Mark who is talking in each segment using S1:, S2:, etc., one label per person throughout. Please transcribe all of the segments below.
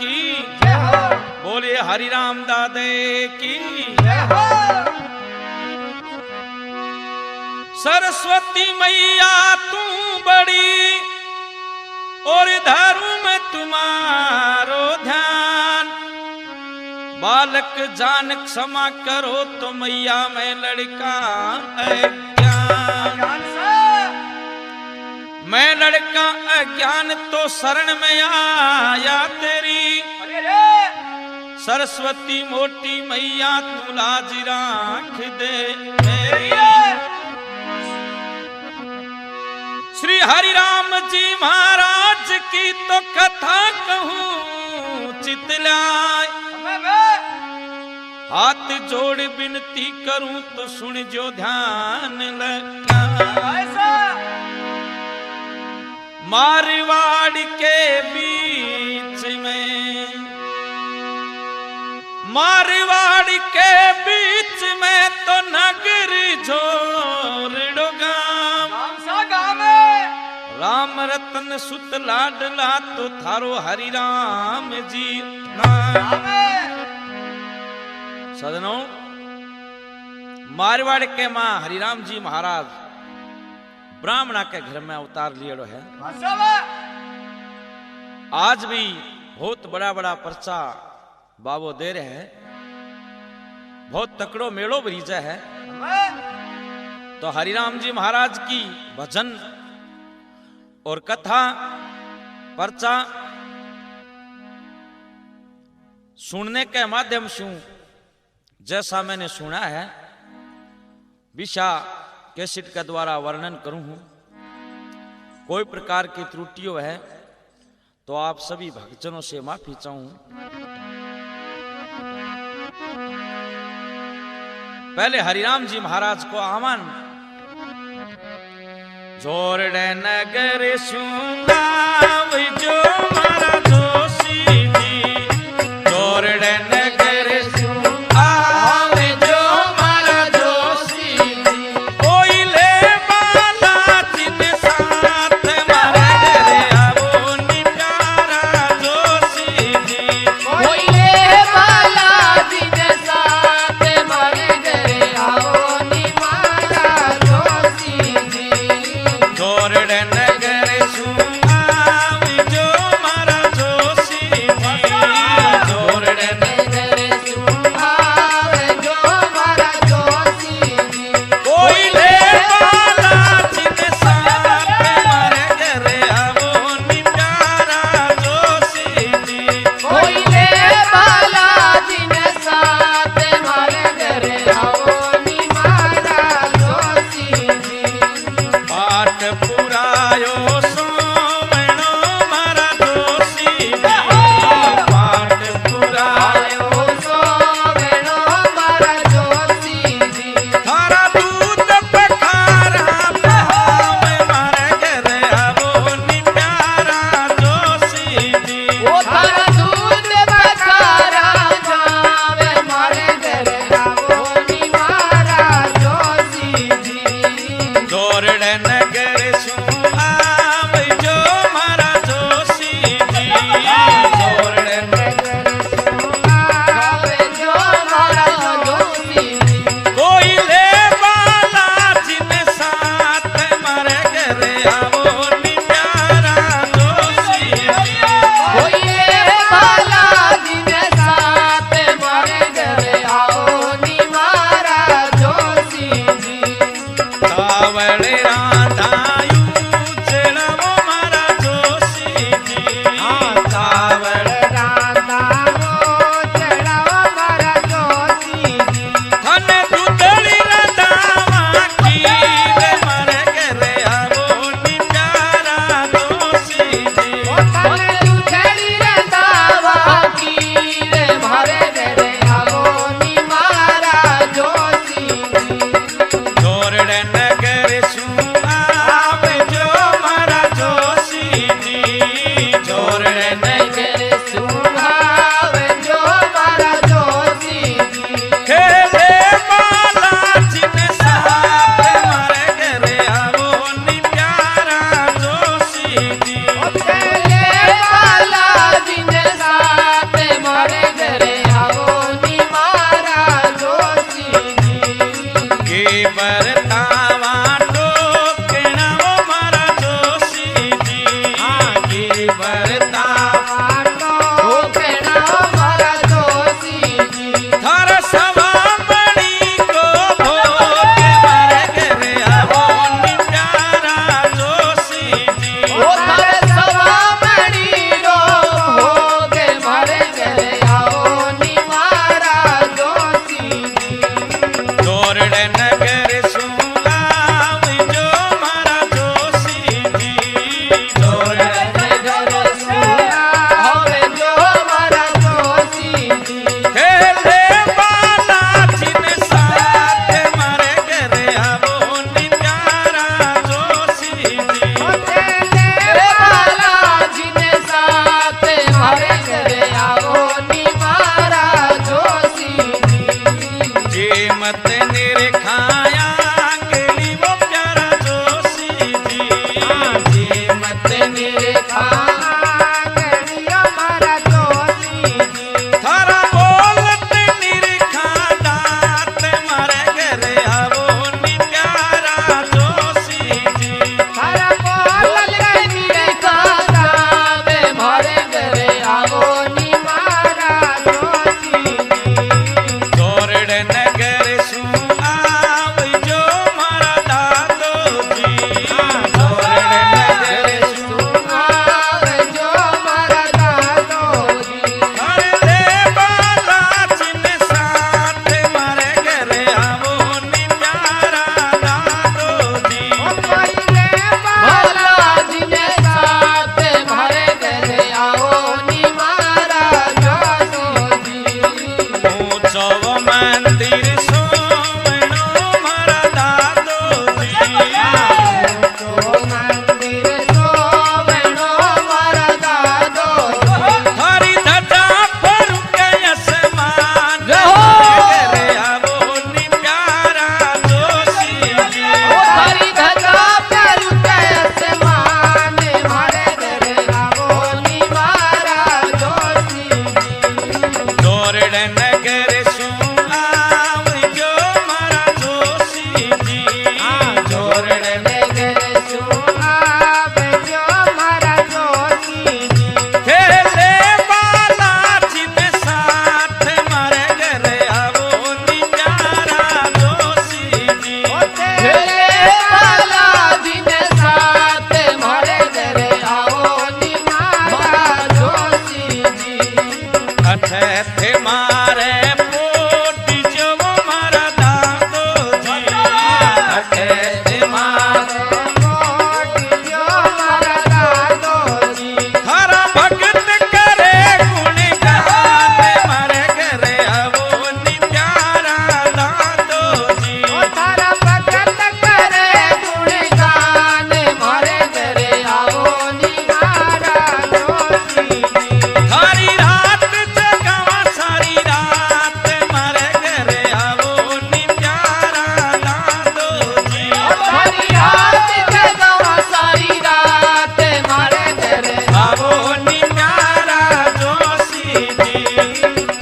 S1: की बोले हरि राम दादे की। सरस्वती मैया तू बड़ी और धरू में तुम्हारो ध्यान, बालक जान क्षमा करो तो मैया मैं लड़का अज्ञान। मैं लड़का अज्ञान तो शरण में आया तेरी, सरस्वती मोटी मैया तू लाज राख दे मेरी। श्री हरि राम जी महाराज की तो कथा कहूं चितलाय, हाथ जोड़ विनती करूं तो सुन जो ध्यान लगा। मारवाड़ के बीच में, मारवाड़ के बीच में तो नगर झोरड़ो गाम, राम रतन सुत लाडला तो थारो हरि राम जी नाम। सदनों, मारवाड़ के मां हरिराम जी महाराज ब्राह्मणा के घर में अवतार लियो है। आज भी बहुत बड़ा बड़ा पर्चा बाबो दे रहे हैं, बहुत तकड़ो मेड़ो ब्रिज है। तो हरिराम जी महाराज की भजन और कथा पर्चा सुनने के माध्यम से जैसा मैंने सुना है विशा कैसेट के द्वारा वर्णन करूं हूं। कोई प्रकार की त्रुटियों है तो आप सभी भक्तजनों से माफी चाहूं। पहले हरिराम जी महाराज को आह्वान। जोरड़ नगर सुनाव जो मारा जोशी जी, जोरड़ नगर सुनाव जो मारा जोशी जी, कोई ले बाला जिन साथ मारे घरे आवो नी प्यारा जोशी जी,
S2: कोई ले बाला जिन साथ मारे घरे आवो नी मारा जोशी जी।
S1: जोरड़ नगर सुनाव थे मारे पोटी जो मारा दादो जी अठे थे मारे पोटी जो मारा दादो जी थारा भगत करे गुण गान मारे घरे आवो नी प्यारा दादो जी
S2: थारा भगत करे गुण गान मारे घरे आवो नी प्यारा दादो जी
S1: सारी रात जगावा सारी रात मारे घरे आवो नी प्यारा दादो जी
S2: सारी रात जगावा सारी रात मारे घरे
S1: आवो नी प्यारा जोशी जी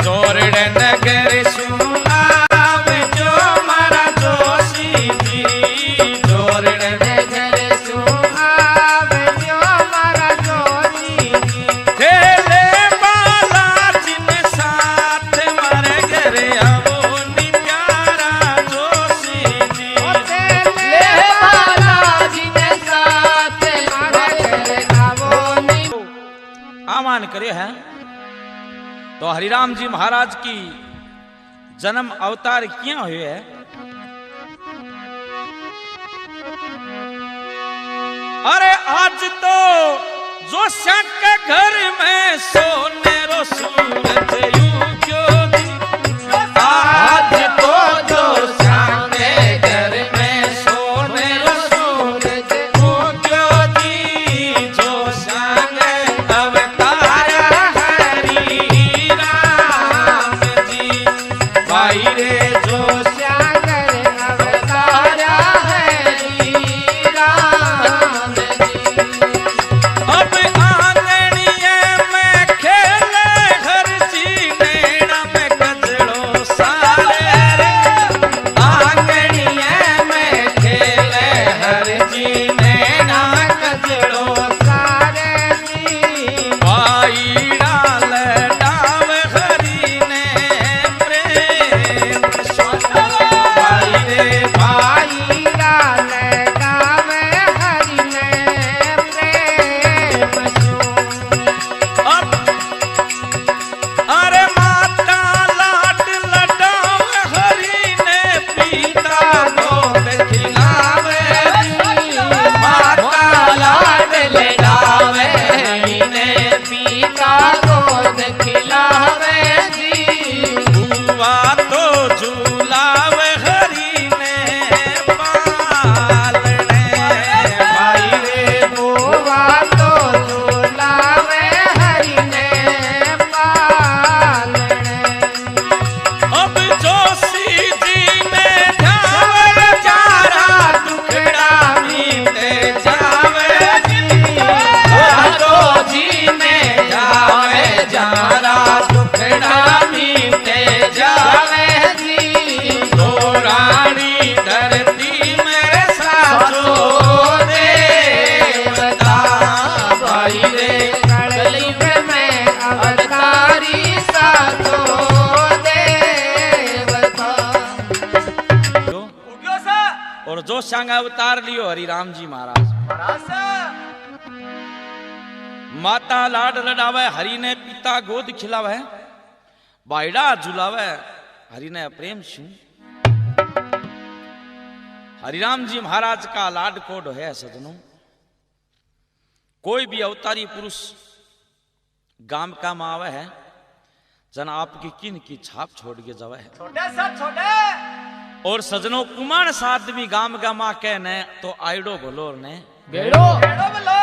S1: जोरड़े नगर सुनावे जो मारा जोशी जी जोरड़े
S2: नगर सुहावे जो मारा जोशी जी
S1: खेले बाला जिन साथ मारे घरे आवो नी प्यारा जोशी जी
S2: ले बाला जी ने साथ मारे घरे आवो नी
S1: आह्वान करे हैं तो हरिराम जी महाराज की जन्म अवतार क्या हुए है अरे आज तो जो के घर में सोने रो सूरज उग्यो दी आज तो जो के घर में सोने रो सूरज उग्यो दी जो के अवतार हरि राम जी भाई रे जो
S2: सागर अवतारा हरि राम जी
S1: अब आंगनिये में खेले हर जी नैना में गजड़ो सारे रे आंगनिये में खेले हर जी नैना गजड़ो
S2: सारे जी
S1: भाई डाल डाव हरी ने प्रेम भाई रे
S2: भाई डाल गावे हरि ने प्रेम सो
S1: अब अरे माता लाड लडाव हरी ने पीता गोद खिलावे माता लाड लडावे हरी ने
S2: पीता गोद खिलावे जी
S1: बुआ तो झूलावे हरी ने पालने भाई रे
S2: बुआ तो झूलावे हरि ने पालने
S1: अब जोशी जी ने जावे जारा दुखड़ा मीते जावे जी जी ने जावे जारा दुखड़ा मीते जावे जी दो रानी धरती मेरे सासो देवता भाई रे
S2: कलयुग में अवतारी सातो देवता
S1: और जो संग अवतार लियो हरि राम जी महाराज माता लाड लडावे हरि ने पिता गोद खिलावे बायड़ा झुलावे हरि ने प्रेम शू हरिराम जी महाराज का लाड कोड है सजनों कोई भी अवतारी पुरुष गांव का मावे है जन आपकी किन की छाप छोड़ के जावे है
S2: छोटे सा छोटे
S1: और सजनों कुमार साथ भी गांव का माँ कहने तो आइडो भलोर ने
S2: बेड़ो बेड़ो बोलो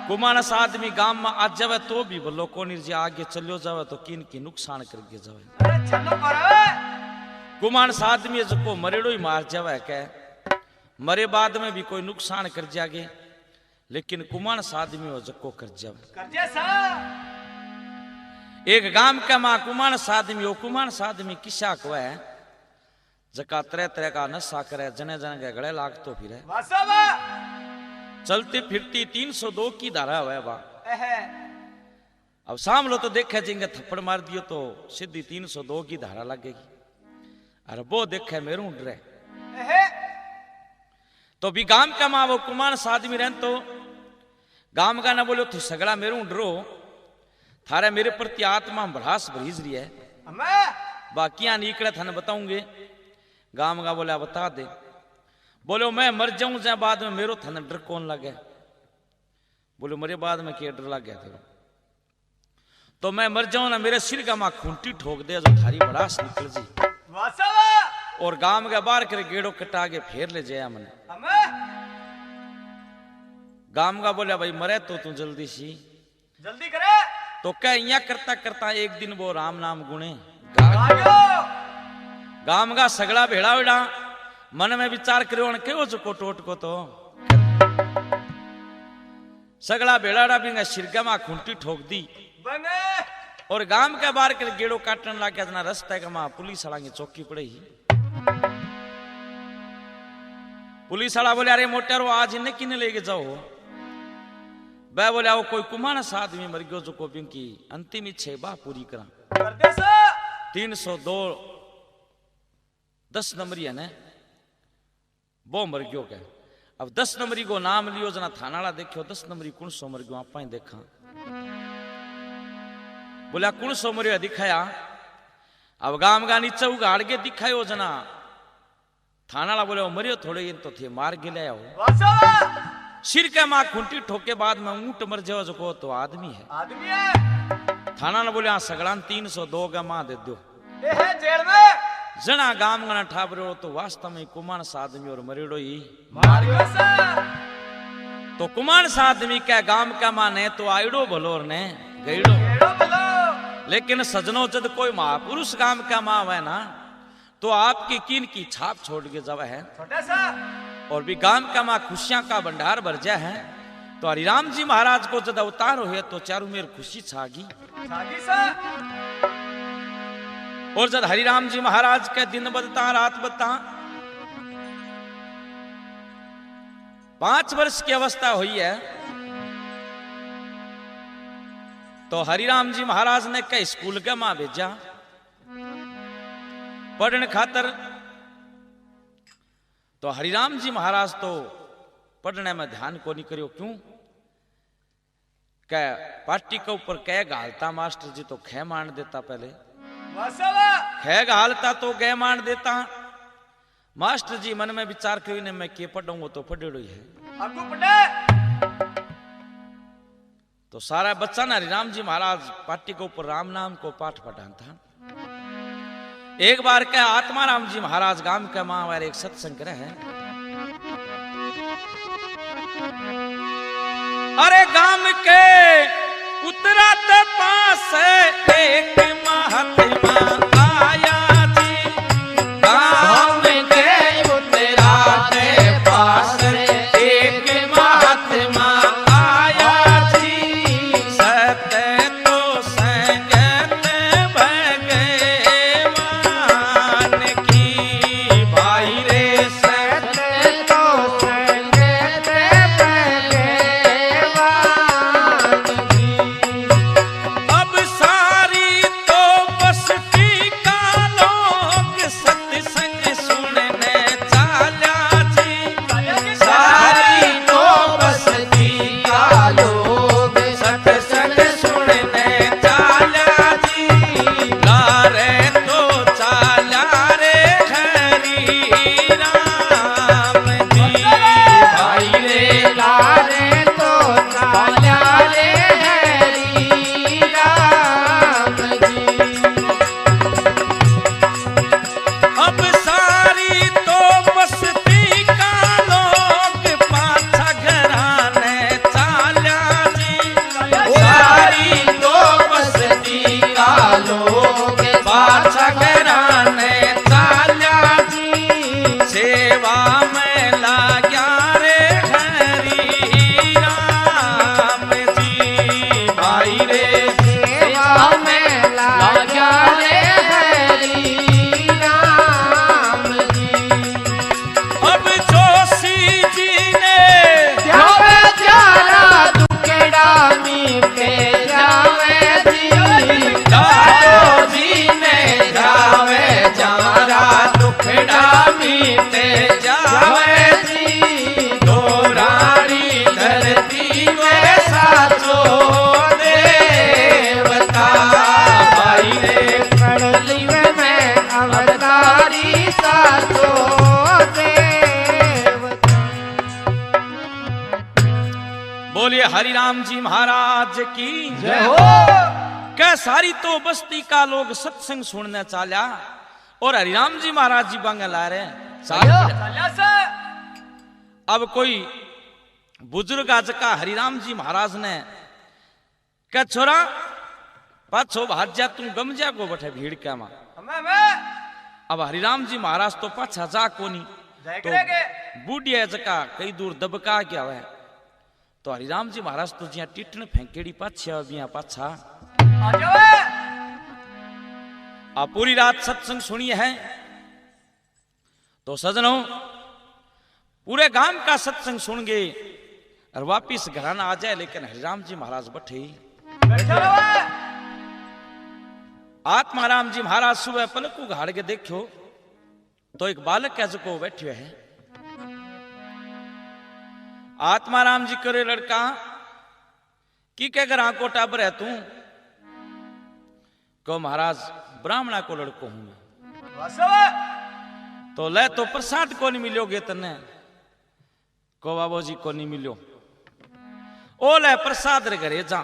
S1: कुमार आदमी गांव में आज जावे तो भी बोलो कोनी जी आगे चलो जावे तो किन की नुकसान करके जावे
S2: अरे चलो करावे
S1: कुमार आदमी जो मरेड़ो ही मार जावे के मरे बाद में भी कोई नुकसान कर जागे लेकिन कुमार आदमी हो जको कर जावे
S2: करजे सा
S1: एक गांव का माँ कुमार आदमी हो कुमार आदमी किस्सा को है जका तरह तरह का नशा करे जने जने के गले लागतो फिरे
S2: वासवा
S1: चलती फिरती 302 की धारा है बा
S2: एहे
S1: अब शाम लो तो देखे जिंगे थप्पड़ मार दियो तो सीधी 302 की धारा लगेगी अरे वो देखे मेरू डरे
S2: एहे
S1: तो भी गांव का माँ वो कुमार आदमी रहन तो गांव का ना बोलो तो सगड़ा मेरू डरो थारे मेरे प्रति आत्मा भड़ास भरीज रही है बाकियां निकले थाने बताऊंगे। गाम का बोला बता दे। बोलो मैं मर जाऊं जाए बाद में मेरो थाने डर कौन लगे। बोलो मेरे बाद में क्या डर लग गया तेरे? तो मैं मर जाऊं ना मेरे सिर का मां खूंटी ठोक दे जो थारी बड़ास निकल जी और गांव के बाहर कर गेड़ो कटा के फेर ले जाया मैंने। गांव का बोला भाई मरे तो तू जल्दी
S2: जल्दी करे।
S1: तो क्या इया करता करता एक दिन वो राम नाम गुणे गांव का सगड़ा भेड़ा वेड़ा मन में विचार करो क्यों चुको टोट को तो सगड़ा भेड़ा भी सिरका मां खूंटी ठोक दी और गांव के बाहर के गेड़ो काटने लग गया। रास्ते का मां पुलिस वाला की चौकी पड़े ही। पुलिस वाला बोले अरे मोटेरो आज इन्हें किने लेके जाओ। वह बोले वो कोई कुमानस आदमी मर गयो जो कोपिंग की अंतिम इच्छा बा पूरी करा 302 10 नंबरी है ने वो मर गयो क्या। अब 10 नंबरी को नाम लियो जना थाना वाला देखो 10 नंबरी कौन सो मर गयो आप देखा। बोला कौन सो मरियो दिखाया। अब गांव गा नीचे उगाड़ के दिखायो जना थाना वाला बोले मरियो थोड़े इन तो थे मार गिले हो सिर के मां खूंटी ठोके बाद में ऊंट मर जाओ जो को तो आदमी है थाना ने बोले हाँ सगड़ा 302 का मां दे दो
S2: जेल में
S1: जना गांव गना ठाबरो तो वास्तव में कुमार आदमी और मरेड़ो ही
S2: मार गयो सा।
S1: तो कुमार आदमी क्या गांव का मां ने तो आइडो भलोर ने गईड़ो लेकिन सजनों जब कोई महापुरुष गांव का मां है ना तो आपकी किन की छाप छोड़ के जब है और भी गांव का मां खुशियां का भंडार भर जा है। तो हरिराम जी महाराज को जब अवतार हुए तो चारों मेर खुशी छागी और जब हरिराम जी महाराज के दिन बदता रात बदता 5 वर्ष की अवस्था हुई है तो हरिराम जी महाराज ने कई स्कूल के मां भेजा पढ़ने खातर। तो हरिराम जी महाराज तो पढ़ने में ध्यान को नहीं करियो क्यों क्या पार्टी के ऊपर कै घालता मास्टर जी तो खे मान देता पहले खे घालता तो गे मान देता। मास्टर जी मन में विचार करी मैं के पढ़ूंगा तो पढ़ेड़ो ही है। तो सारा बच्चा ना हरिराम जी महाराज पार्टी के ऊपर राम नाम को पाठ पढ़ाता था। एक बार क्या आत्मा राम जी महाराज गांव के मां वाले एक सत्संग है। अरे गांव के उतरात पास एक महात्मा आया जी गांव के उतरात पास एक महात्मा आया जी सत्य तो संगत भगवान की भाई रे सत्य तो संगत भगवान की। अब सारी हरिराम जी महाराज की
S2: जय हो।
S1: कै सारी तो बस्ती का लोग सत्संग सुनने चाल्या और हरिराम जी महाराज जी बांगे ला रहे अब कोई बुजुर्ग आज का हरिराम जी महाराज ने क्या छोरा पाछो भाज जा तू गम जा को बैठे भीड़ क्या मां अब हरिराम जी महाराज तो पाछा जा कोनी तो बूढ़िया जका कई दूर दबका क्या है तो हरिराम जी महाराज तो जिया टिटन फेंकेड़ी पाछा बिया पाछा आ पूरी रात सत्संग सुनी है तो सजनों पूरे गांव का सत्संग सुन गए और वापिस घर ना आ जाए लेकिन हरिराम जी महाराज बैठे आत्माराम जी महाराज सुबह पलक को घाड़ के देखो तो एक बालक कैसे को बैठे है आत्माराम जी करे लड़का की कह कर आंको टाबर है तू को महाराज ब्राह्मणा को लड़को हूं मैं तो ले तो प्रसाद को नहीं मिलोगे तने को बाबू जी को नहीं मिलो ओ ले प्रसाद रे घरे जा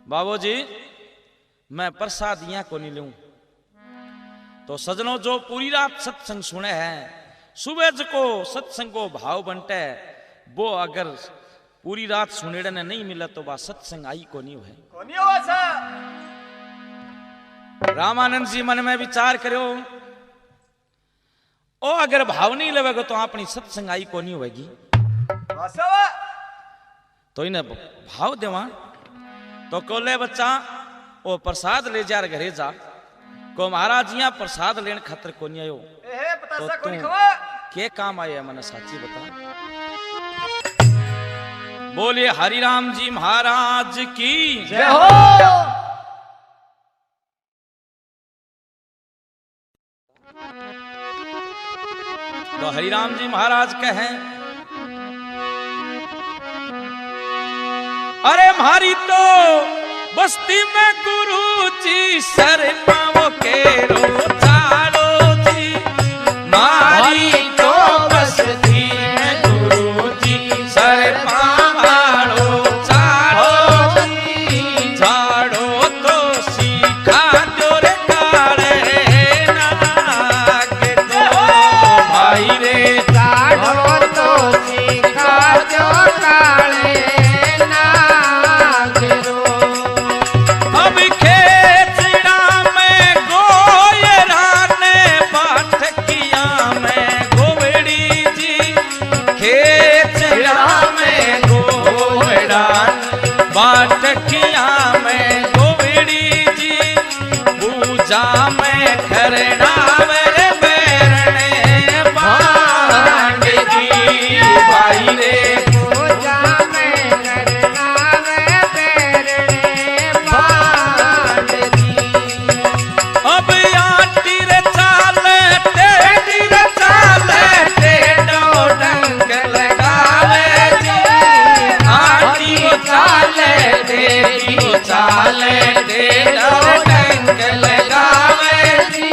S1: बाबू जी मैं प्रसाद यहां को नहीं लूं तो सजनों जो पूरी रात सत्संग सुने हैं सुबह को सत्संग को भाव बनते वो अगर पूरी रात सुनेड़े ने नहीं मिला तो बात सत्संग आई को नहीं है रामानंद जी मन में विचार करो ओ अगर भाव नहीं लगेगा तो अपनी सत्संग आई को नहीं होगी तो इन्हें भाव देवा तो कोले बच्चा ओ प्रसाद ले जा घरे जा को महाराज यहाँ प्रसाद लेने खातर को नहीं आयो तो तू के काम आया मैंने साची बता बोलिए हरिराम जी महाराज की
S2: जय हो।
S1: तो हरिराम जी महाराज कहें अरे मारी तो बस्ती में गुरु जी सर पाओ के रो चारो जी मारी तो बस्ती में गुरु जी सर पाओ चारो जी झाड़ो तो सीखा जो रे काले नाग तो भाई रे
S2: झाड़ो तो सीखा जो काले
S1: बाटकिया में गोविड़ी जी पूजा में करना मेरे बैरने बांग जी भाई रे
S2: पूजा में करना मेरे बैरने बांग जी
S1: अब आटी रे चाले टेढ़ी रे चाले टेढ़ो डंक लगावे जी आटी चाले चाले टेढ़ो डंक लगावे जी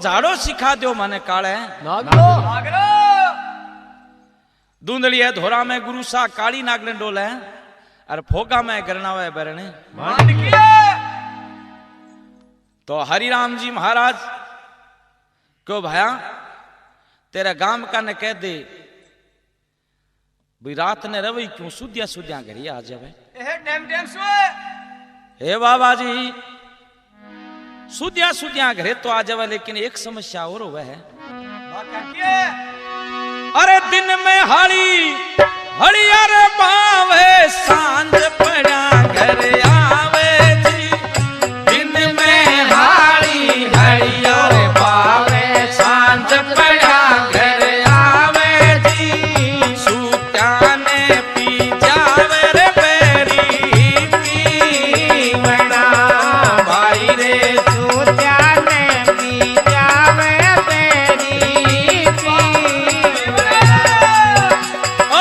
S1: झाड़ो सिखा दो माने काले
S2: नागरो
S1: दूंदड़ी है धोरा में गुरु सा काली नागने डोले और फोगा में गरनावे बरने तो हरिराम जी महाराज क्यों भाया तेरा गांव का ने कह दे भी रात ने रवि क्यों सुद्या सुद्या घरी आ जावे हे बाबा जी सुद्या सुद्या घरे तो आ जावे लेकिन एक समस्या और वह है अरे दिन में हाड़ी हड़ियर बावे सांझ पड़ा घर आवे जी दिन में हाड़ी हड़ियर बावे सांझ पड़ा घर आवे जी सूत्या ने पी जावे रे बेरी पीवना भाई रे सूत्या ने पी जावे बेरी पीवना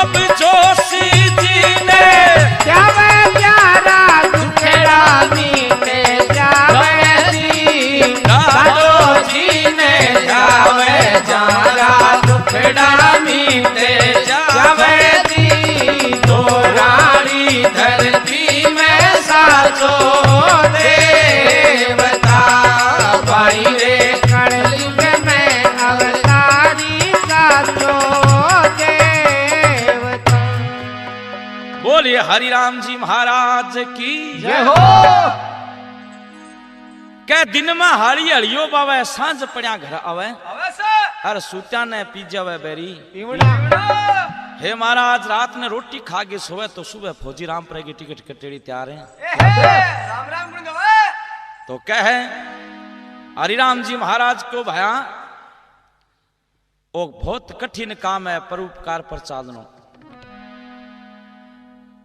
S1: अब जोशी जी ने
S2: जावे प्यारा दुखेड़ा मीटे जावे जी
S1: दादो जी ने जावे जारा दुखड़ा मीटे जावे जी तो रानी धरती में साचो देवता भाई रे
S2: कलयुग में अवतारी साचो देवता
S1: बोलिए हरिराम जी महाराज की
S2: जय हो
S1: के दिन में हाड़ी हड़ियो बावे सांझ पड़िया घर आवे अरे सूत्या ने पी जावे बेरी हे महाराज रात ने रोटी खा के सोवे तो सुबह फौजी राम पर की टिकट कटेड़ी तैयार है
S2: राम राम गुण गवा
S1: तो कहे हरिराम जी महाराज को भाया वो बहुत कठिन काम है परोपकार पर चालनो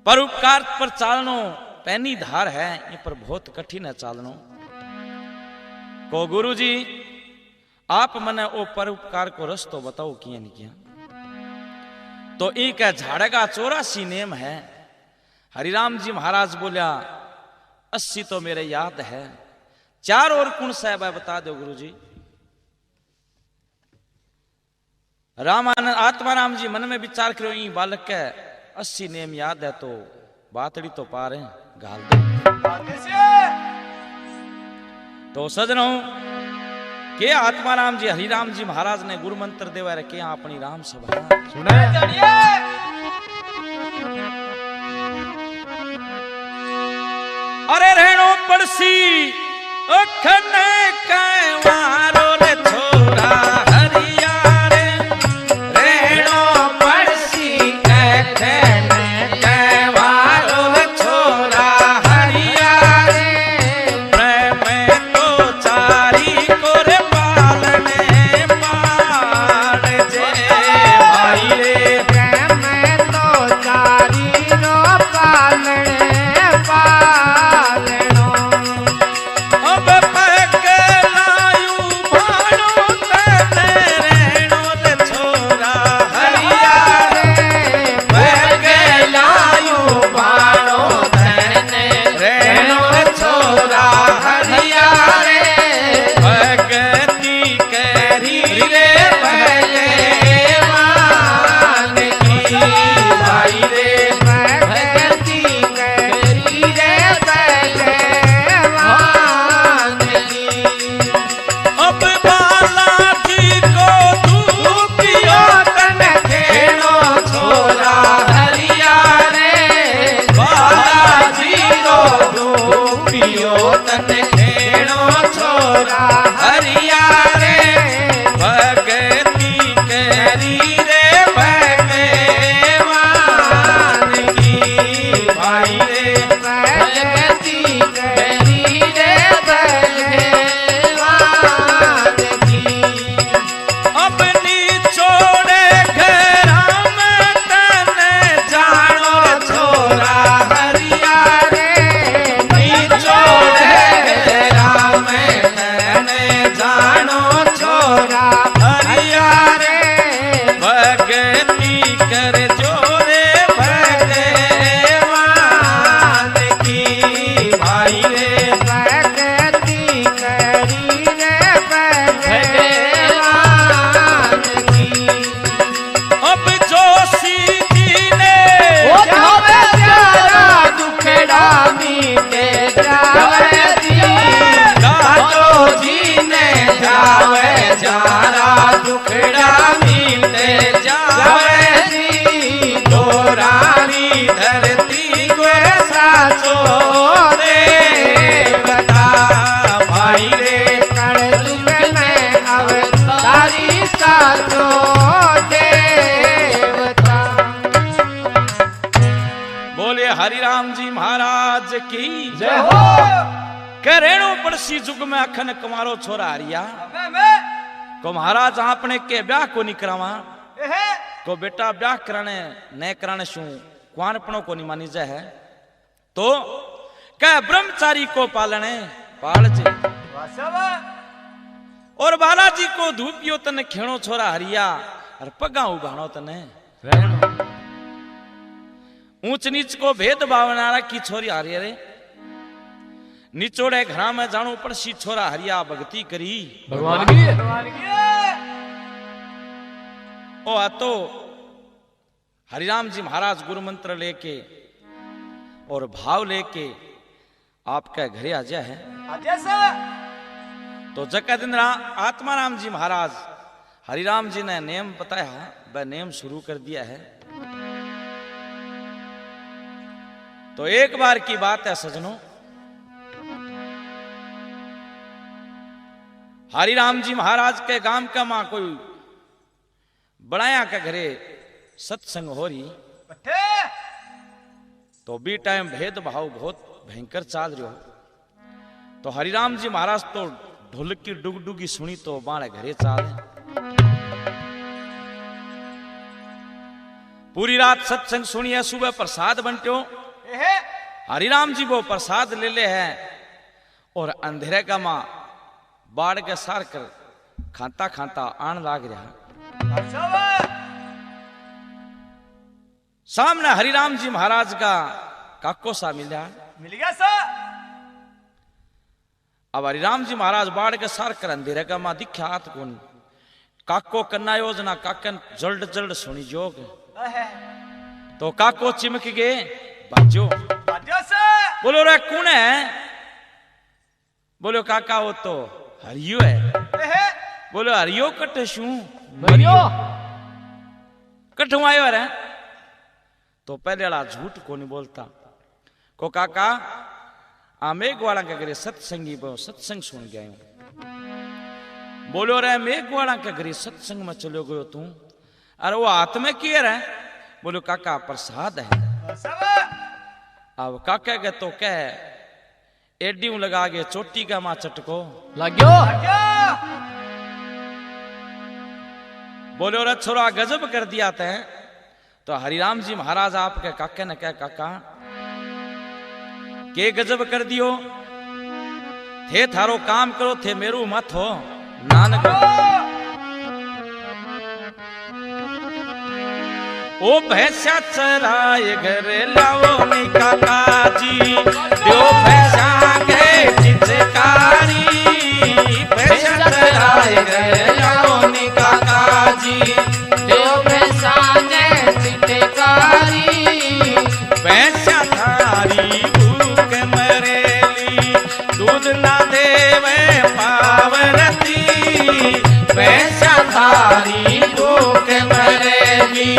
S1: परोपकार पर चालनो पैनी धार है ये पर बहुत कठिन है चालनो को गुरु जी आप मने ओ परोपकार को रस्तो बताओ किया नहीं किया तो एक झाड़ेगा 84 नेम है हरिराम जी महाराज बोलिया 80 तो मेरे याद है 4 और कौन साहब है बता दो गुरु जी रामानंद आत्माराम जी मन में विचार करो ई बालक के 80 नेम याद है तो बातड़ी तो पार है गाल दो तो सजनों के आत्माराम जी हरिराम जी महाराज ने गुरु मंत्र देवा रखे अपनी राम सभा
S2: सुने
S1: अरे रहनो पड़सी अखने कैवारो रे छोरा हरिया रे रहनो पड़सी अखने कैवारो रे छोरा हरिया रे प्रेम तो चारी को रे पालने पाल जे भाई रे
S2: दुखड़ा मिटे जावे जी
S1: दोरानी धरती को साचो देवता भाई रे
S2: कलयुग में अवतारी साचो देवता।
S1: बोले हरिराम जी महाराज की
S2: जय हो।
S1: के रेणु पड़सी जुग में अखन कुमारो छोरा हरिया को महाराज आपने के ब्याह को नहीं करावा को बेटा ब्याह कराने न कराने शू कुआनपणो को नहीं मानी जाए है तो कह ब्रह्मचारी को पालने पाल जे और बालाजी को धूपियो तने खेणो छोरा हरिया और पगा उगाणो तने ऊंच नीच को भेद भावनारा की छोरी हरिया रे निचोड़े घरा में जानो पड़सी छोरा हरिया भक्ति करी
S2: भगवान की
S1: ओ आ तो हरिराम जी महाराज गुरु मंत्र लेके और भाव लेके आपके घरे आ जाए है तो जका दिन आत्माराम जी महाराज हरिराम जी ने नेम बताया वह नेम शुरू कर दिया है। तो एक बार की बात है सजनों, हरिराम जी महाराज के गांव का मां कोई बड़ाया के घरे सत्संग हो रही तो बी टाइम भेदभाव बहुत भयंकर चाल रही हो। तो हरिराम जी महाराज तो ढोलक की डुगडुगी सुनी तो बाणे घरे चाल पूरी रात सत्संग सुनी है। सुबह प्रसाद बंटो हरिराम जी वो प्रसाद ले ले है और अंधेरे का मां बाढ़ के सार कर खाता खाता आन लाग रहा। सामने हरिराम जी महाराज का काको सा मिल गया सा। अब हरिराम जी महाराज बाढ़ के सार कर अंधेरे का मां दिख्या हाथ कौन काको कन्ना योजना काकन जल्द जल्द सुनी जोग तो काको चिमक गए बाजो बोलो रे कौन है बोलो काका वो तो हरियो है बोलो हरियो कट शू कठू आयो रे तो पहले वाला झूठ को नहीं बोलता को काका मेघवाड़ा के घरे सत्संगी सत्संग सुन गया हूं। बोलो रे मेघवाड़ा के घरे सत्संग में चलो गयो तू अरे वो हाथ में किए रहे बोलो काका प्रसाद है। अब काका के तो कह एडियो लगा के चोटी का मां चटको
S2: लाग्यो
S1: बोलो रे छोरा गजब कर दिया थे। तो हरिराम जी महाराज आपके काके ने कह काका के गजब कर दियो थे थारो काम करो थे मेरू मत हो नानक ओ भैंसा चराए घर लाओ नी काका जी दो भैंसा के चिचकारी भैंसा चराए घर लाओ नी काका जी
S2: दो भैंसा ने चितकारी
S1: भैंसा थारी भूख मरेली दूध ना देवे पावरती भैंसा थारी भूख मरेली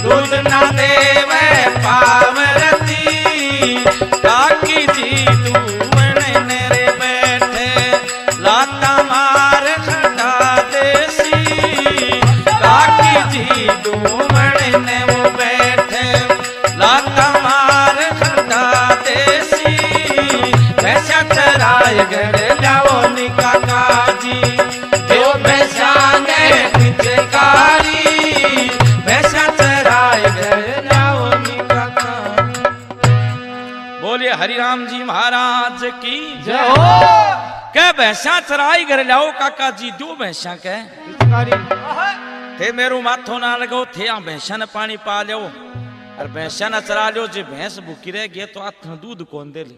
S1: दूध ना देवे पावरती काकी जी तू मन रे बैठे लाता मार खटा देसी काकी जी तू मन वो बैठे लाता मार खटा देसी भैंसा चराए घर लाओ नी काका जी दो भैंसा ने पिचकारी भैंसा चराए घर लाओ नी काका। बोलिए हरिराम जी महाराज की
S2: जय हो।
S1: के भैंसा चराई घर लाओ काका जी दो भैंसा के थे मेरो माथो ना लगो थे आ भैंसा ने पानी पा लो और भैंसा ना चरा लो जो भैंस भूखी रह गई तो हाथ दूध कौन दे ली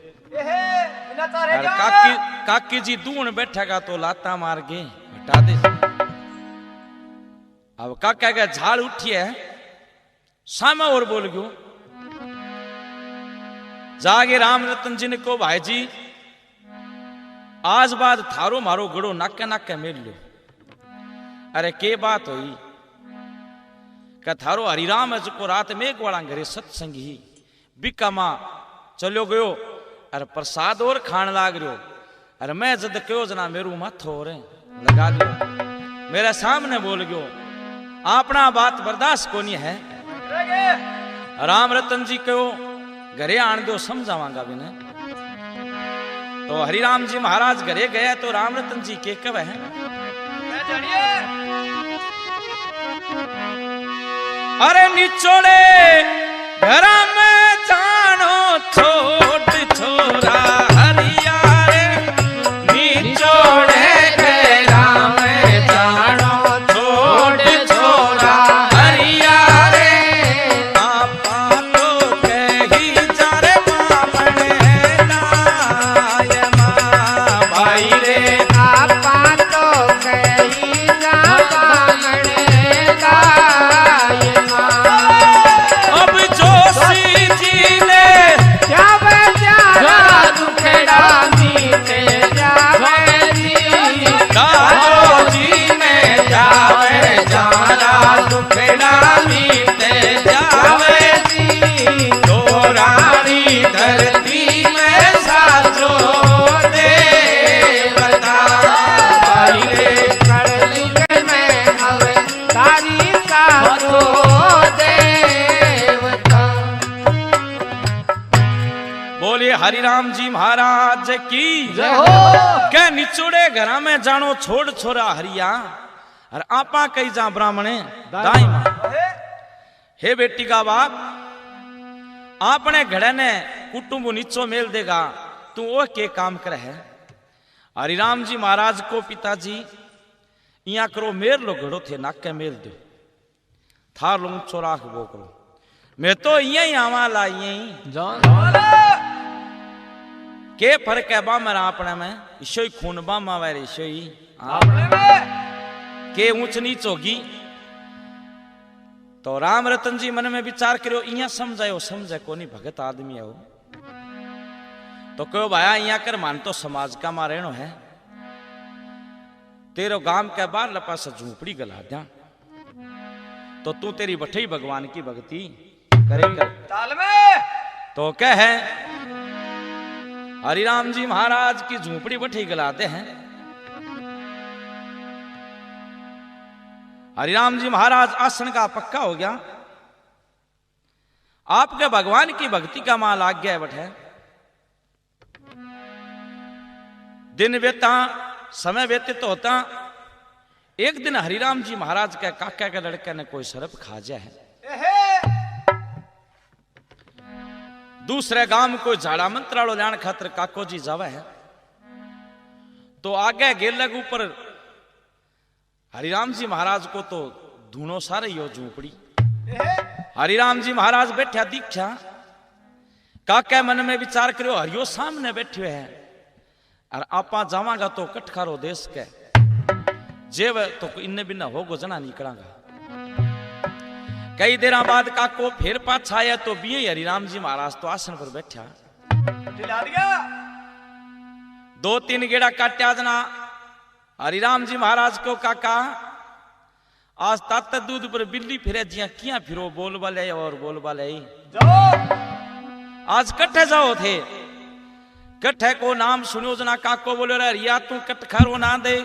S1: और काकी जी दून बैठेगा तो लाता मार के हटा दे। अब काका का झाड़ उठी है सामा और बोल गयो जागे राम रतन जी ने को भाई जी आज बाद थारो मारो गड़ो नाके नाके मेल लो अरे के बात हुई कि थारो हरिराम है जो रात में एक वाला घरे सत्संगी बिकामा चलो गयो अरे प्रसाद और खान लाग रहो। अरे मैं जद क्यों जना मेरू माथो और लगा लियो मेरे सामने बोल गयो अपना बात बर्दाश्त को नहीं है। राम रतन जी क्यों घरे आन दो समझावांगा बिना। तो हरिराम जी महाराज घरे गए तो राम रतन जी के कब है अरे निचोड़े घर में जानो छोड़ छोरा हरिया रे निचोड़े घर में जानो छोड़ छोरा हरिया रे आपा तो कही जा रे मामने नाय मां भाई रे
S2: आपा तो कही जा मामने नाय मां।
S1: अब जोशी जी ने
S2: जावे जारा दुखड़ा मीते जावे जी
S1: दादो जी में जावे जारा दुखड़ा मीते जावे जी तो रानी धरती में साजो देवता भाई रे
S2: कलियुग में हवे तारी सारो देवता।
S1: बोलिए हरिराम जी महाराज की
S2: जय हो।
S1: के निचोड़े घरा में जानो छोड़ छोरा हरिया और आपा कई जा ब्राह्मणे दाई मां। हे बेटी का बाप आपने घड़े ने कुटुंब नीचो मेल देगा तू वो के काम करे है। हरिराम जी महाराज को पिताजी इया करो मेर लो घड़ो थे नाके मेल दो थार लो चोराख वो करो मैं तो यही आवा ला यही के फर्क है बामर आपने में ईशोई खून बामा वाले ईशोई के ऊंच नीच होगी। तो राम रतन जी मन में विचार करो इया समझायो समझे कोनी भगत आदमी है वो। तो कहो भाया इया कर मान तो समाज का मारेनो है तेरो गांव के बाहर लपा से झूपड़ी गला दिया तो तू तेरी बठई भगवान की भक्ति करे कर ताल में। तो कह है हरिराम जी महाराज की झूपड़ी बठी गलाते हैं। हरिराम जी महाराज आसन का पक्का हो गया आपके भगवान की भक्ति का मां लाग गया बठे। दिन व्यता समय व्यतीत होता एक दिन हरिराम जी महाराज के काका के लड़के ने कोई सरप खा जा है। दूसरे गांव में कोई झाड़ा मंत्रालो लान खातर काको जी जावे है। तो आगे गेलग ऊपर हरिराम जी महाराज को तो धूनो सारे यो झूपड़ी। हरिराम जी महाराज बैठा दीक्षा काका मन में विचार करो हरियो सामने बैठे है और आपा जावांगा तो कटखारो देश के जेव तो इन्ने बिना होगो जना निकलांगा। कई देर बाद काको फिर पाछा आया तो भी हरिराम जी महाराज तो आसन पर बैठा दो तीन गेड़ा काट्या जना। हरिराम जी महाराज को काका आज तात दूध पर बिल्ली फिरे जिया किया फिरो बोल वाले और बोल वाले आज कट्ठे जाओ थे कट्ठे को नाम सुनो जना। काको बोलो रे रिया तू कटखारो ना दे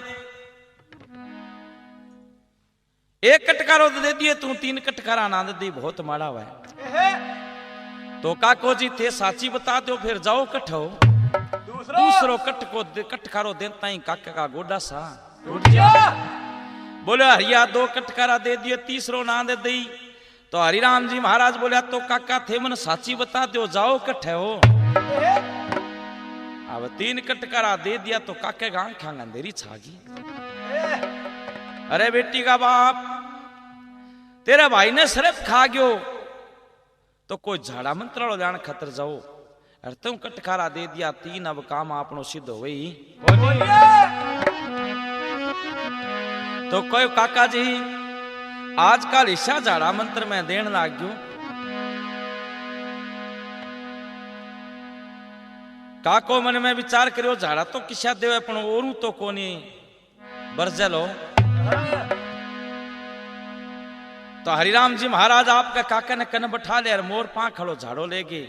S1: एक कटकारो दे दिए तू तीन कटकारा ना दे दी बहुत माड़ा हुआ है। तो काको जी थे साची बता दो फिर जाओ कट्ठो दूसरो कटकारो देता ही काका का गोडा सा टूट गया। बोले हरिया दो कटकारा दे दिए तीसरो ना दे दी। तो हरिराम जी महाराज बोले तो काका थे मन साची बता दो जाओ कट्ठे हो। अब तीन कटकारा दे दिया तो काके गांव खांग अंधेरी छागी। अरे बेटी का बाप तेरे भाई ने सिर्फ खा गयो तो कोई झाड़ा मंत्रालो जान खतर जाओ अरे तुम कटकारा दे दिया तीन अब काम आपनो सिद्ध हो गई। तो कोई काका जी आजकल ईशा झाड़ा मंत्र में देन लाग गयो। काको मन में विचार करो झाड़ा तो किसा देवे पण ओरू तो कोनी बरजलो तो हरिराम जी महाराज आपका काका ने कन बैठा ले और मोर पां खड़ो झाड़ो लेके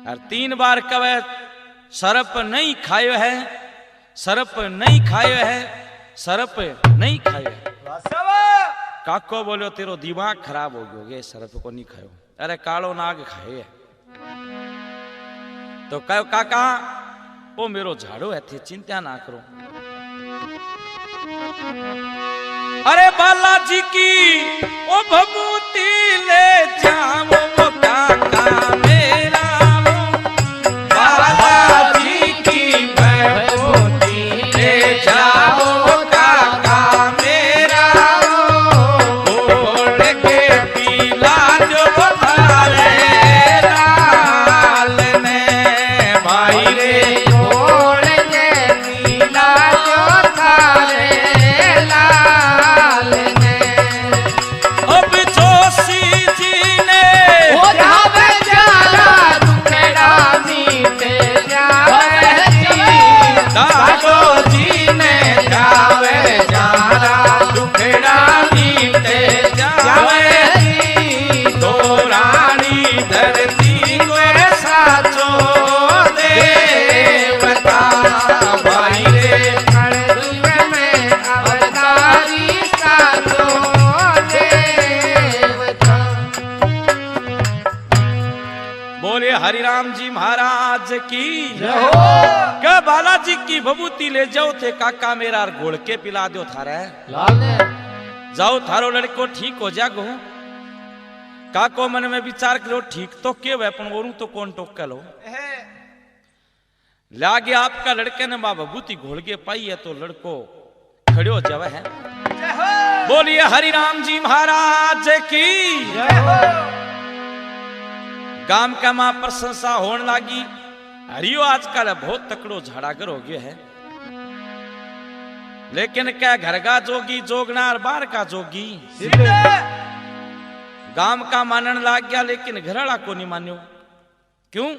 S1: और 3 बार कवे सरप नहीं खायो है, सरप नहीं खायो है, सरप नहीं खायो है। काको बोलो तेरो दिमाग खराब हो गयो, ये सरप को नहीं खायो, अरे कालो नाग खाए है। तो कहो काका वो मेरो झाड़ो है थे, चिंता ना करो। अरे बालाजी की ओ भभूति ले जाओ वो काका मेरा, बालाजी की भभूति ले जाओ काका मेरा, ओढ़ के पीला जो थारे लाल ने भाई रे,
S2: ओढ़ के पीला जो थारे लाल ने।
S1: अब जोशी जी ने
S2: ओ जावे जारा दुखेड़ा मीटे जावे जी,
S1: दादो जी ने जावे जारा दुखड़ा मीटे जावे जी, दो रानी धरती को साचो देवता भाई रे,
S2: कलयुग में अवतारी साधो देवता।
S1: बोले हरिराम जी महाराज की
S2: जय हो।
S1: क्या बालाजी की भभूति ले जाओ थे काका मेरा और घोल के पिला दो थारा,
S2: लाल ने
S1: जाओ थारो लड़को ठीक हो जागो। काको मन में विचार करो ठीक तो के वेपन और तो कौन टोक लो लागे आपका लड़के ने मां भभूति घोल के पाई है तो लड़को खड़ो जब है। बोलिए हरिराम जी महाराज की
S2: जय हो।
S1: गांव का मां प्रशंसा होने लगी, हरियो आजकल बहुत तकड़ो झाड़ागर हो गया है, लेकिन क्या घर का जोगी जोगना और बाहर का जोगी गांव का मानने लग गया, लेकिन घरवाला को नहीं मान्यो। क्यों?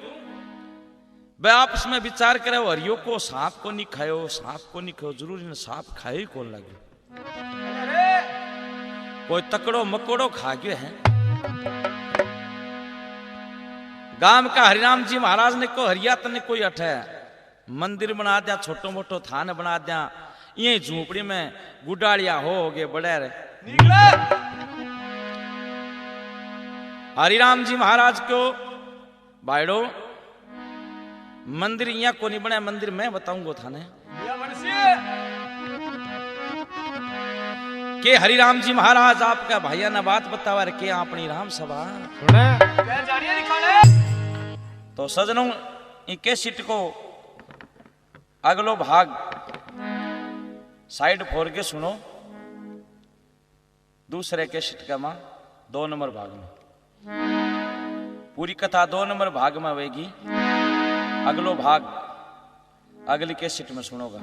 S1: वे आपस में विचार करे हरियो को सांप को नहीं खायो, सांप को नहीं खायो, जरूरी ने सांप खाए ही कौन लगे, कोई तकड़ो मकोड़ो खा गयो है। गांव का हरिराम जी महाराज ने को हरिया तने कोई अठे मंदिर बना दिया, छोटो मोटो थान बना दिया, ये झूपड़ी में गुडालिया हो गए बड़े हरिराम जी महाराज को बाइडो मंदिर यहाँ को नहीं बना, मंदिर मैं बताऊंगा थाने के हरिराम जी महाराज आपका भैया ने बात बतावा के अपनी राम सभा तो सजनों इके सीट को अगलो भाग साइड फोर के सुनो, दूसरे के सीट का मां 2 नंबर भाग में पूरी कथा 2 नंबर भाग में आवेगी, अगलो भाग अगली के सीट में सुनोगा।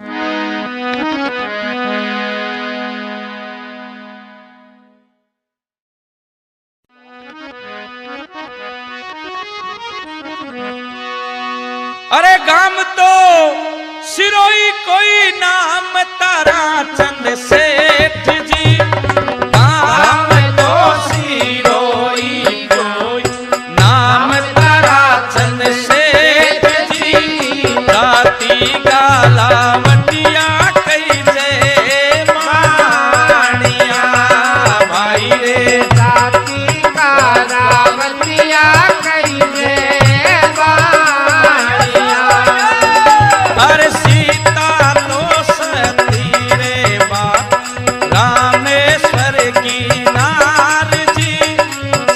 S1: अरे गाम तो सिरोई कोई नाम तारा चंद सेठ जी, गाम तो सिरोई कोई नाम तारा चंद सेठ जी, राती गाला वटिया कई जे मानिया भाई रे,
S2: राती का रावतिया कई जे
S1: अरे सीता तो सती रे बात रामेश्वर की नार जी,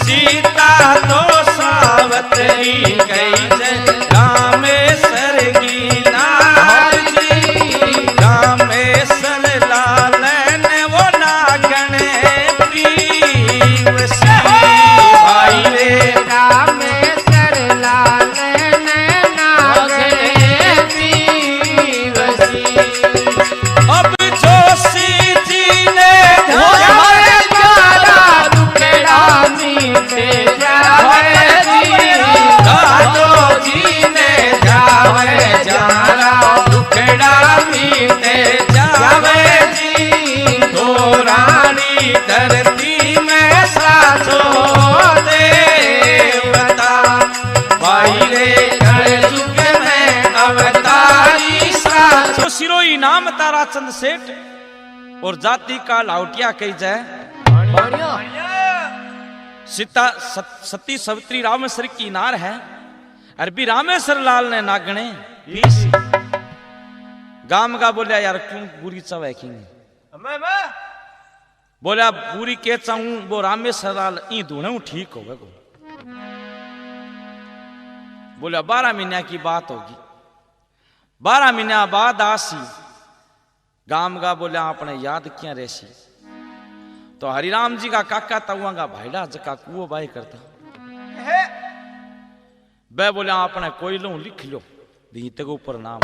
S1: सीता तो सावतरी गई जय रामेश्वर की नार जी, रामेश्वर लाल ने वो नागण प्रीव सी भाई रे,
S2: रामेश्वर लाल ने नागे पीवसी।
S1: अब जोशी जी ने
S2: जावे जारा दुखेड़ा मीटे जावे जी,
S1: ताराचंद सेठ और जाति का लाउटिया कही जाए सीता सती सवित्री रामेश्वर की नार है। अरबी रामेश्वर लाल ने नागणे गाम का बोलिया यार क्यों बुरी चवे की बोलिया बुरी के चाहूं वो रामेश्वर लाल ई धुणू ठीक हो गो। बोलिया 12 महीने की बात होगी। 12 महीना बाद आसी गाम का बोलिया अपने याद क्या रेसी तो हरिराम जी का काका तवा का भाईड़ा जका कुओ बाई करता बे बोलिया अपने कोई लो लिख लो भीत के ऊपर नाम।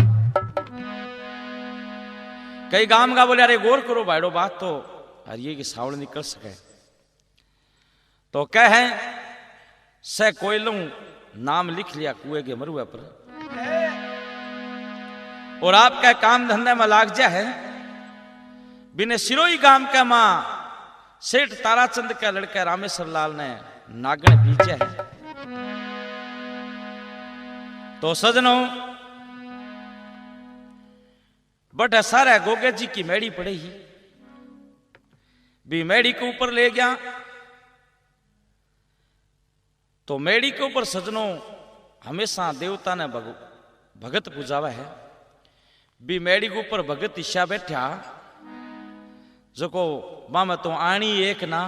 S1: कई गाम का बोलिया अरे गौर करो भाईड़ो बात तो हरिये की सावड़ निकल सके तो कहे से कोई लो नाम लिख लिया कुएं के मरुए पर और आपका काम धंधे में लाग जा है। बिने सिरोई गांव का मां सेठ ताराचंद का लड़का रामेश्वर लाल ने नागण बीजे है। तो सजनों बट सारा गोगे जी की मेड़ी पड़ी ही भी मेड़ी के ऊपर ले गया तो मेड़ी के ऊपर सजनों हमेशा देवता ने भगत पूजावा है। भी मेड़ी के ऊपर भगत ईशा बैठा जो को मामा तो आनी एक ना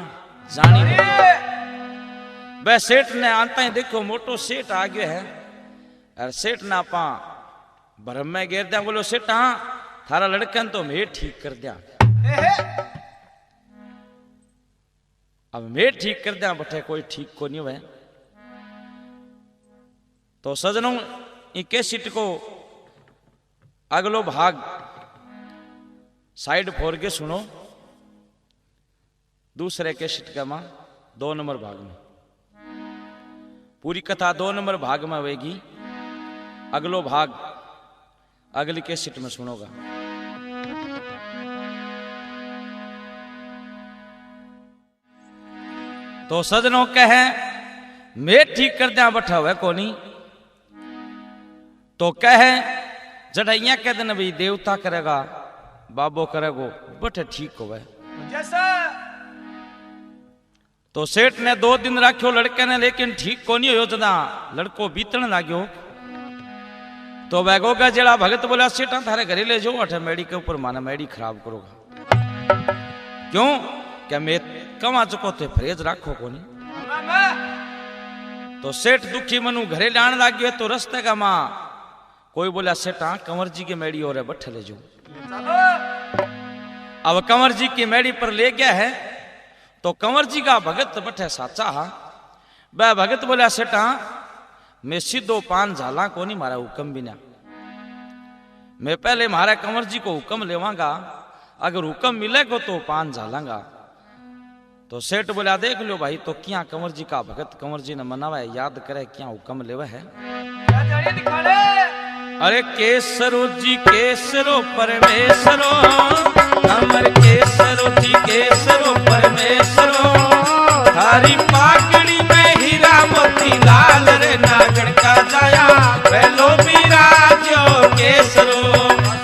S1: जानी बे सेठ ने आता ही देखो मोटो सेठ आ गयो है और सेठ ना पा भरम में घेर दिया। बोलो सेठ हाँ थारा लड़कन तो मैं ठीक कर दिया। अब मैं ठीक कर दिया बटे कोई ठीक को नहीं है। तो सजनों इके सीट को अगलो भाग साइड फोर के सुनो। दूसरे के सीट का मां 2 नंबर भाग में पूरी कथा 2 नंबर भाग में होगी। अगलो भाग अगली के सीट में सुनोगा। तो सजनों कहे मैं ठीक कर दिया बैठा हुआ कोनी तो कहे जड़ैया कह देना भाई देवता करेगा बाबो करेगो बटे ठीक हो गए। तो सेठ ने 2 दिन रखो लड़के ने लेकिन ठीक को नहीं हो जना लड़को बीतने लागो। तो वैगोगा जेड़ा भगत बोला सेठ थारे घरे ले जाओ अठे मेड़ी के ऊपर माना मेड़ी खराब करोगा क्यों क्या मैं कमा चुको थे फरेज राखो को नहीं। तो सेठ दुखी मनु घरे लाने लाग्यो तो रस्ते का मां कोई बोला सेठ हाँ कंवर जी की मेड़ी और बठे ले जाओ। अब कंवर जी की मेड़ी पर ले गया है तो कंवर जी का भगत बठे साचा हा वह भगत बोला सेठ हाँ मैं सीधो 5 झाला को नहीं मारा हुक्म बिना मैं पहले मारा कंवर जी को हुक्म लेवांगा अगर हुक्म मिलेगा तो 5 झालांगा। तो सेठ बोला देख लो भाई तो क्या कंवर जी का भगत कंवर जी ने मनावा है याद करे क्या हुक्म लेवा है। अरे केसरो जी केसरो परमेश्वरो अमर केसरो जी केसरो परमेश्वरो थारी पाकड़ी में हीरा मोती लाल रे नागण का जाया पहलो बिराजो केसरो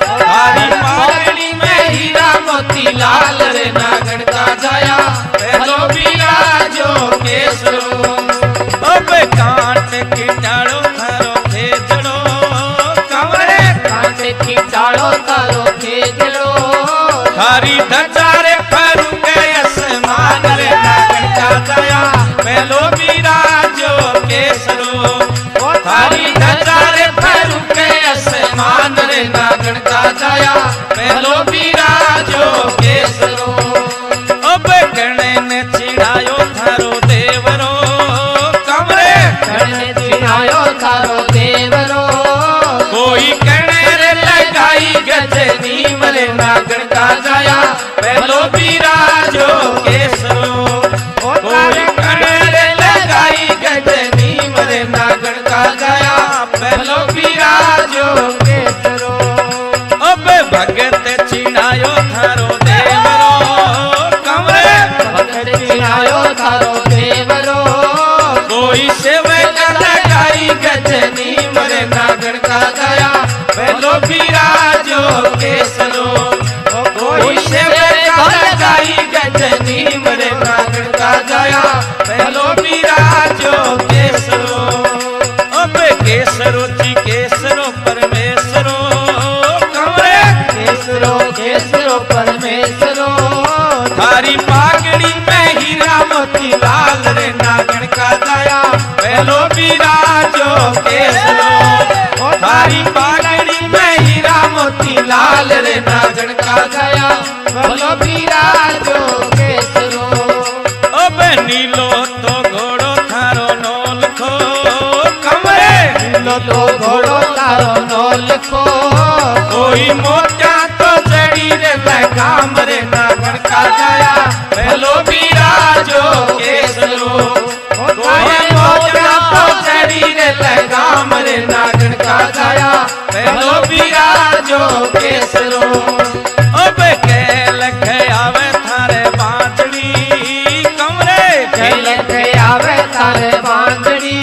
S1: थारी पाकड़ी में हीरा मोती लाल रे नागण का जाया पहलो बिराजो केसरो। अब कांट कीटाड़ो थारो खेजड़ो
S2: खींचाड़ो तारो खेजड़ो
S1: थारी धजारे फरू गए आसमान रे नागण का जाया पहलो बिराजो केसरो थारी धजारे फरू गए आसमान रे नागण का जाया पहलो बिराजो केसरो। अब गणे ने चिढ़ायो थारो देवरो कमरे
S2: गणे ने चिढ़ायो थारो देवरो
S1: कोई गजनी मरे नागण का जाया पहलो बिराजो केसरो कोई कणरे लगाई गजनी मरे नागण का जाया पहलो बिराजो केसरो। अब भगत चिढ़ायो थारो देवरो कमरे
S2: भगत चिढ़ायो थारो देवरो
S1: कोई सेवक लगाई गजनी
S2: जाया पहलो विराजो केसरो।
S1: अब केसरो जी केसरो परमेश्वरो कमरे
S2: केसरो केसरो परमेश्वरो
S1: थारी पागड़ी में हीरा मोती लाल रे नागण का जाया पहलो विराजो केसरो। थारी पागड़ी में हीरा मोती लाल रे नागण का
S2: जाया पहलो विराजो केसरो।
S1: अब नीलो तो घोड़ो थारो नोल खो कमरे
S2: नीलो तो घोड़ो तारो नोल खो
S1: कोई मोटा तो चढ़ी रे लगाम रे नागण का जाया पहलो विराजो केसरो। कोई मोटा तो चढ़ी रे लगाम रे नागण का जाया पहलो विराजो केसरो। अब के लखे आवे थारे बांचड़ी कमरे
S2: के लखे आवे थारे बांधड़ी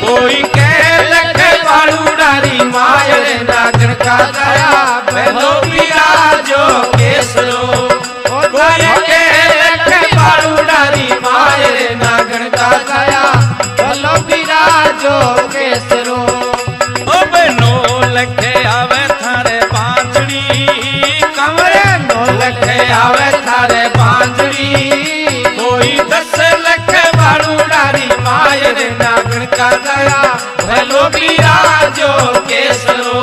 S1: कोई के लखे बालूडारी मायर नागण का जाया पहलो विराजो केसरो। कोई के लखे बालूडारी मायर नागण का जाया
S2: पहलो विराजो केसरो।
S1: अब नो लखे आवे थारे बांचड़ी कमरे
S2: नो लखे आवे थारे बांधड़ी
S1: कोई 10 लख बालूडारी मायर नागण का जाया पहलो विराजो केसरो।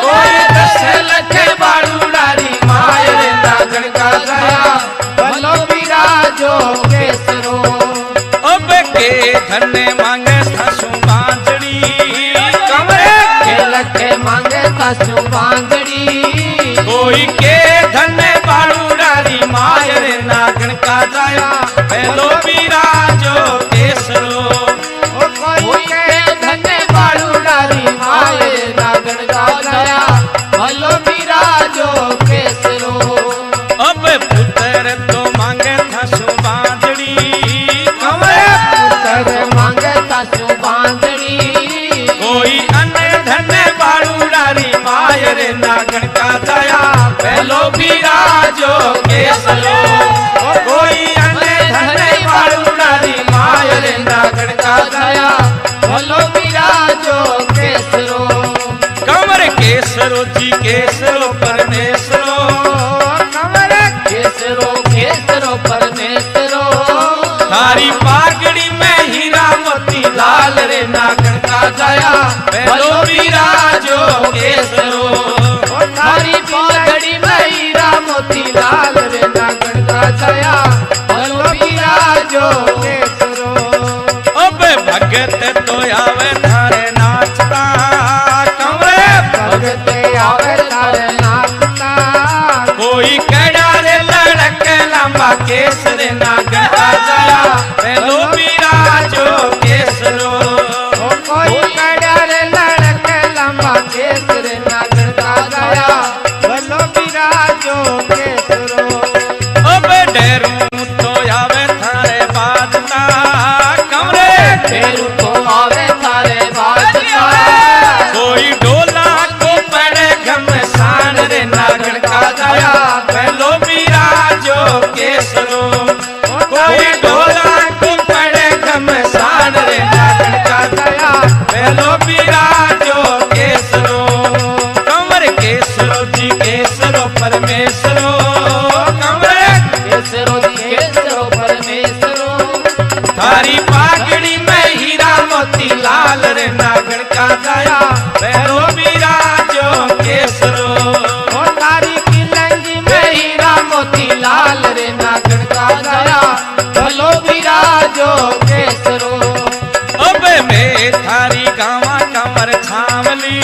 S1: कोई 10 लख बालूडारी मायर नागण का जाया
S2: पहलो विराजो केसरो।
S1: अब के धने मांगे सासू बांचड़ी कमरे
S2: के लखे मांगे सासू बांधड़ी
S1: कोई के धने बालूडारी मायर नागण का जाया पहलो विराजो केसरो।
S2: कोई के धने बालूडारी माये नागण का जाया पहलो विराजो केसरो।
S1: अब पुत्र तो मांगे सासू बांचड़ी कमरे
S2: पुत्र मांगे सासू बांधड़ी
S1: कोई अन्य धने बालूडारी मायर नागण का जाया पहलो विराजो केसरो। कोई अन्य धने बालूडारी मायर नागण का जाया
S2: पहलो विराजो केसरो।
S1: कमर केसरो जी केसरो परमेश्वरो
S2: कमर केसरो केसरो परमेश्वरो
S1: थारी पागड़ी में हीरा मोती लाल रे नागण का जाया पहलो विराजो केसरो।
S2: थारी पागड़ी में हीरा मोती लाल रे नागण का जाया पहलो विराजो केसरो।
S1: अब भगत तो आवे थारे नाचता कमरे
S2: भगत आवे थारे नाचता
S1: कोई कड़ा रे लड़क लंबा केस रे नागण का जाया पहलो विराजो केसरो।
S2: कोई कड़र लड़क लंबा केस रे नागण का जाया पहलो विराजो केसरो।
S1: अब डेरू तो आवे थारे बाजता कमरे
S2: फेरू तो आवे थारे बाजता
S1: कोई डोला को पड़े घमसान रे नागण का जाया पहलो विराजो केसरो। कोई डोला को पड़े घमसान रे नागण का जाया पहलो विराजो केसरो। कमर केसरो जी केसरो परमेश्वरो कमरे
S2: केसरो जी केसरो परमेश्वरो
S1: थारी पागड़ी में हीरा मोती लाल रे नागण का जाया पहलो विराजो केसरो।
S2: थारी की लंगी में हीरा मोती लाल रे नागण का जाया पहलो विराजो केसरो।
S1: अब मैं थारी गावा कमर छावली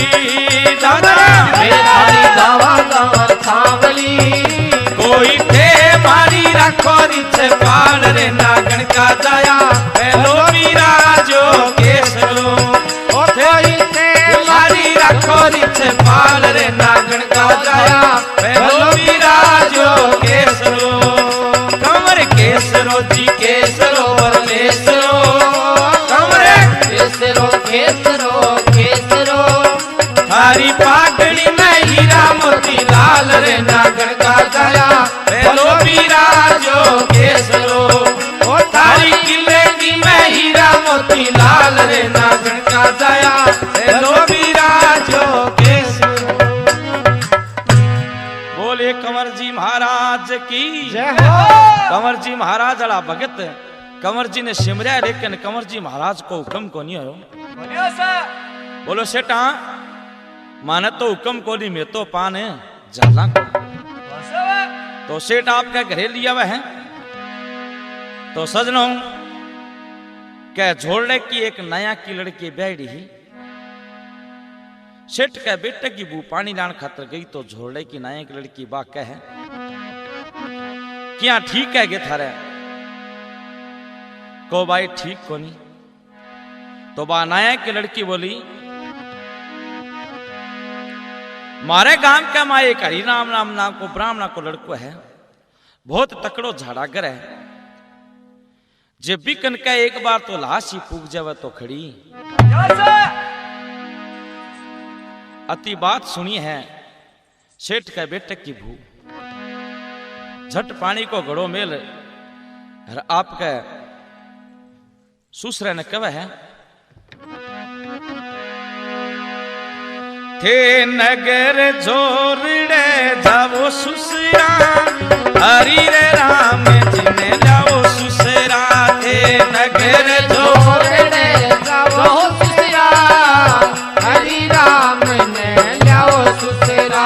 S1: दादा
S2: थारी गावा गावा छावली
S1: कोई थे मारी रखो रिछ पाल रे नागण का जाया पहलो विराजो केसरो।
S2: कोई थे
S1: मारी रखो रिछ पाल रे नागण का जाया पहलो विराजो केसरो। कमर केसरो जी केसरो परमेश्वरो कमरे
S2: केसरो केसरो केसरो
S1: थारी पागड़ी में हीरा मोती लाल रे नागण का जाया पहलो विराजो केसरो। थारी
S2: मोती लाल रे नागण का दया भलो विराजो केसर।
S1: बोले कंवर जी महाराज की
S2: जय हो।
S1: कंवर जी महाराज अड़ा भगत कंवर जी ने सिमरया, लेकिन कंवर जी महाराज को हुक्म को नहीं आयो। बोलो सेठा माने तो हुक्म को नहीं, मैं तो पान है जाला को। तो सेठ आपका घरे लिया हुआ है। तो सजनों क्या झोड़े की एक नया की लड़की बैठी ही, सेठ के बेटे की बू पानी लान खातर गई। तो झोड़े की नया की लड़की बा कह क्या ठीक है गे थारे को भाई ठीक को नहीं। तो बा नया की लड़की बोली मारे गांव का माँ एक हरिनाम नाम को ब्राह्मणा को लड़को है, बहुत तकड़ो झाड़ागर है। जब भी कन का एक बार तो लाश ही पूग जावे तो खड़ी। अति बात सुनी है सेठ का बेटे की भू, झट पानी को घड़ो मेल और आपके सुसरे ने कहा है थे नगर जोरड़े जाओ सुसरा, हरि रे राम जी ने जाओ सुसरा। थे नगर
S2: जोरड़े जाओ सुसरा, हरि राम ने लाओ सुसरा।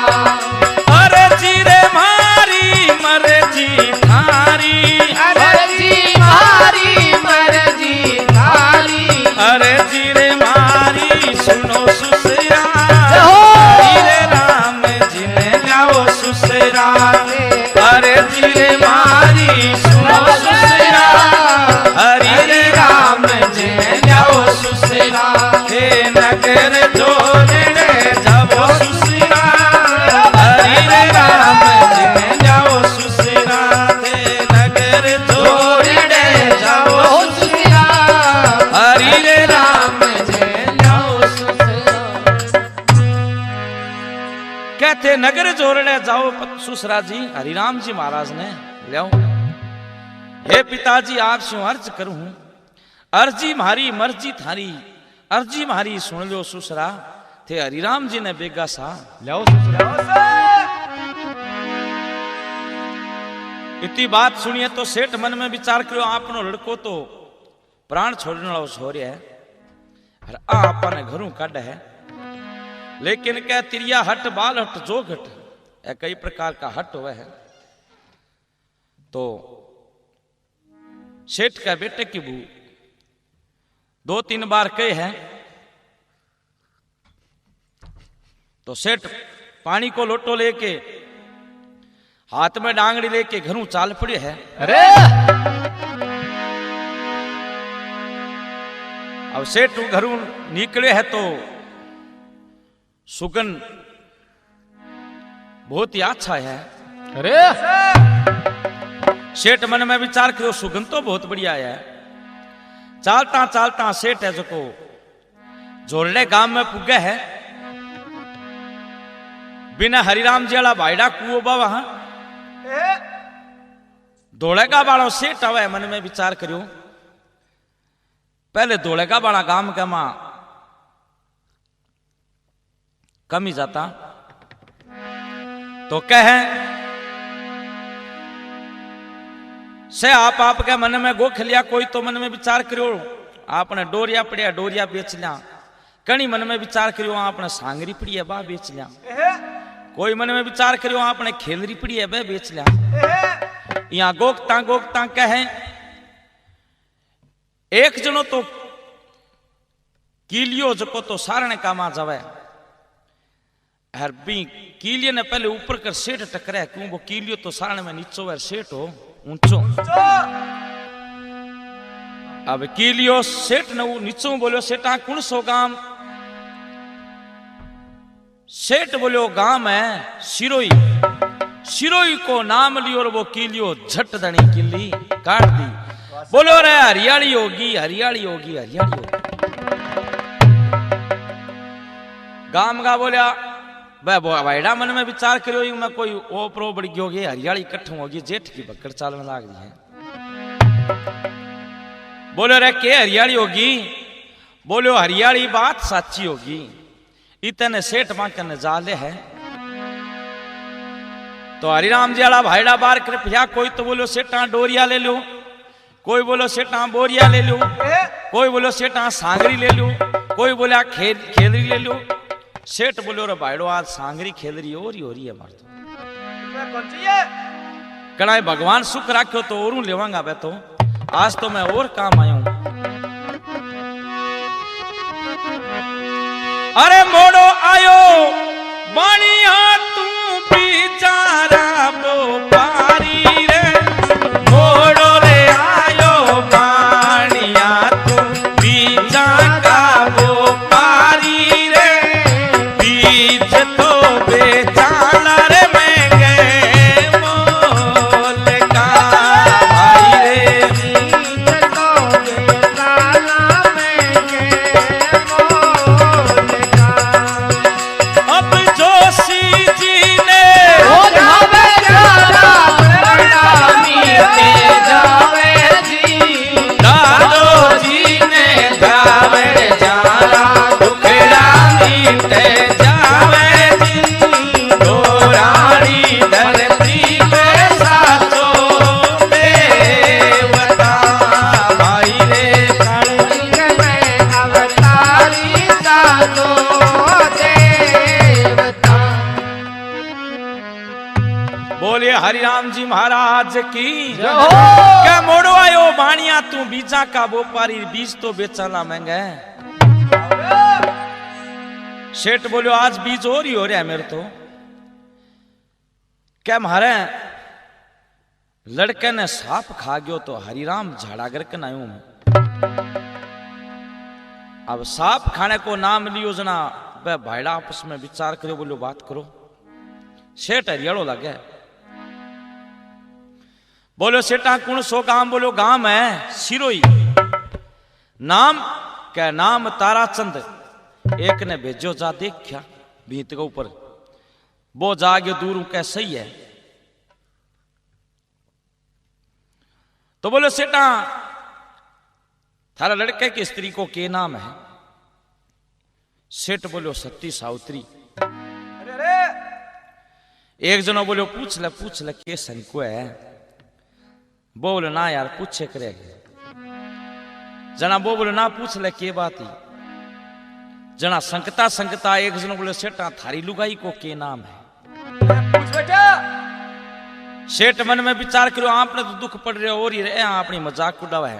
S1: अरे जी रे मारी मर्जी थारी,
S2: अरे जी मारी मर्जी थारी।
S1: अरे जी रे मारी सुनो सुसरा, सुसरा। अरे जी मारी सुनो सुसरा, हरि रे राम जी जाओ सुसरा। हे नगर जोड़े जाओ सुसरा, हरि रे राम जी जाओ सुसरा। हे नगर जोड़े जाओ सुसरा, हरि रे राम जी जाओ सुसरा। कहते नगर जोड़ने जाओ सुसरा जी, हरिराम जी महाराज ने लियाओ। हे पिताजी आपसे अर्ज करूं, अर्जी मारी मर्जी थारी, अर्जी मारी सुन लो सुसरा। थे हरिराम जी ने बेगा सा लियाओ सुसरा। इतनी बात सुनिए तो सेठ मन में विचार करो आपनो लड़को तो प्राण छोड़ने वाला हो रहा है और आपने घरों काढ़ है। लेकिन क्या तिरिया हट बाल हट जोग हट या कई प्रकार का हट हुआ है। तो सेठ का बेटे की बू 2-3 बार कहे हैं। तो सेठ पानी को लोटो लेके हाथ में डांगड़ी लेके घरों चाल पड़े है।
S2: अरे
S1: अब सेठ घरों निकले है तो सुगंध बहुत ही अच्छा है।
S2: अरे
S1: सेठ मन में विचार करो सुगंध तो बहुत बढ़िया है। चालता चालता सेठ है जो जोड़े गांव में पुगे है। बिना हरिराम जी वाला भाईडा कुओ बाबा दौड़ेगा बाड़ो सेठ आवे। मन में विचार करो पहले दौड़ेगा बाड़ा गांव का मां कम ही जाता। तो कहे से आपके मन में गोख लिया कोई तो मन में विचार करो आपने डोरिया पड़िया डोरिया बेच लिया। कणी मन में विचार करो आपने सांगरी पड़ी है बा बेच लिया। कोई मन में विचार करो आपने खेलरी पड़ी है वह बेच लिया। यहां गोखता कहे एक जनो तो कीलियो जको तो सारने कामा जावे। हर बी कीलियो ने पहले ऊपर कर सेठ टकरा क्यों वो कीलियो तो सारने में नीचो है सेठ हो ऊंचो। अब कीलियो सेठ ने नीचो बोलो सेठा कौन सो गांव। सेठ बोलो गांव है सिरोई। सिरोई को नाम लियो और वो कीलियो झट दनी किल्ली काट दी। बोलो रे हरियाली होगी हरियाली होगी हरियाली होगी। गांव का बोलिया भाईडा मन में विचार करो मैं कोई ओपरो बड़ी होगी हरियाली इकट्ठ होगी जेठ की बकड़ चाल में लाग दी है। बोलो रे के हरियाली होगी? बोलो हरियाली बात साची होगी। इतने सेठ बांकन जाले है तो हरिराम जी आला भाईड़ा बार कृपया कोई तो बोलो सेठा डोरिया ले लो, कोई बोलो सेठा बोरिया ले लो, कोई बोलो सेठा सांगरी ले लो, कोई बोला खेलरी ले लो। सेठ बोलो रे भाईड़ो आज सांगरी खेलरी हो रही है मार तो कणाई भगवान सुख राख्यो तो और लेवांगा बे तो आज तो मैं और काम आया हूं। अरे मोड़ो आयो बाणिया तू बिचारा बोपारी रे, मोड़ो रे आयो बाणिया तू बिचारा बोपारी रे, बीज तो बेचाला रे महंगे मोल का भाई रे,
S2: बीज तो बेचाला महंगे मोल का।
S1: अब जोशी जी ने
S2: हो जावे जारा मीते जावे जी,
S1: दादो जी ने जावे जारा दुखड़ा मीटे जावे जी, दोरानी धरती पे साचो देवता भाई रे,
S2: कलयुग में अवतारी सातो देवता।
S1: बोलिए हरिराम जी महाराज की
S2: जय हो।
S1: क्या मोड़ो आयो बाणिया तू बीजा का व्यापारी, बीज तो बेचाना महंगा है। सेठ बोलो आज बीज और ही हो रहा है मेरे तो। क्या मारे लड़के ने सांप खा गयो तो हरिराम झाड़ा करके आयो मैं। अब सांप खाने को नाम लियो जना वह भाईड़ा आपस में विचार करो, बोलो बात करो। सेठ हरियाणो लगे बोलो सेठा कौन सो गांव? बोलो गांव है सिरोई। नाम क्या? नाम ताराचंद। एक ने भेजो जा देखा भीत के ऊपर, वो जागे दूर क्या सही है। तो बोलो सेठा थारा लड़के की स्त्री को के नाम है? सेठ बोलो सती सावित्री। एक जनो बोलो पूछ ले के सन को है? बोल ना यार पूछे करेगा। जना वो बोले ना पूछ ले के बात ही। जना संकता एक जनो बोले सेठा थारी लुगाई को के नाम है? सेठ मन में विचार करो आपने तो दुख पड़ रहे और ही रहे अपनी मजाक उड़ावा है।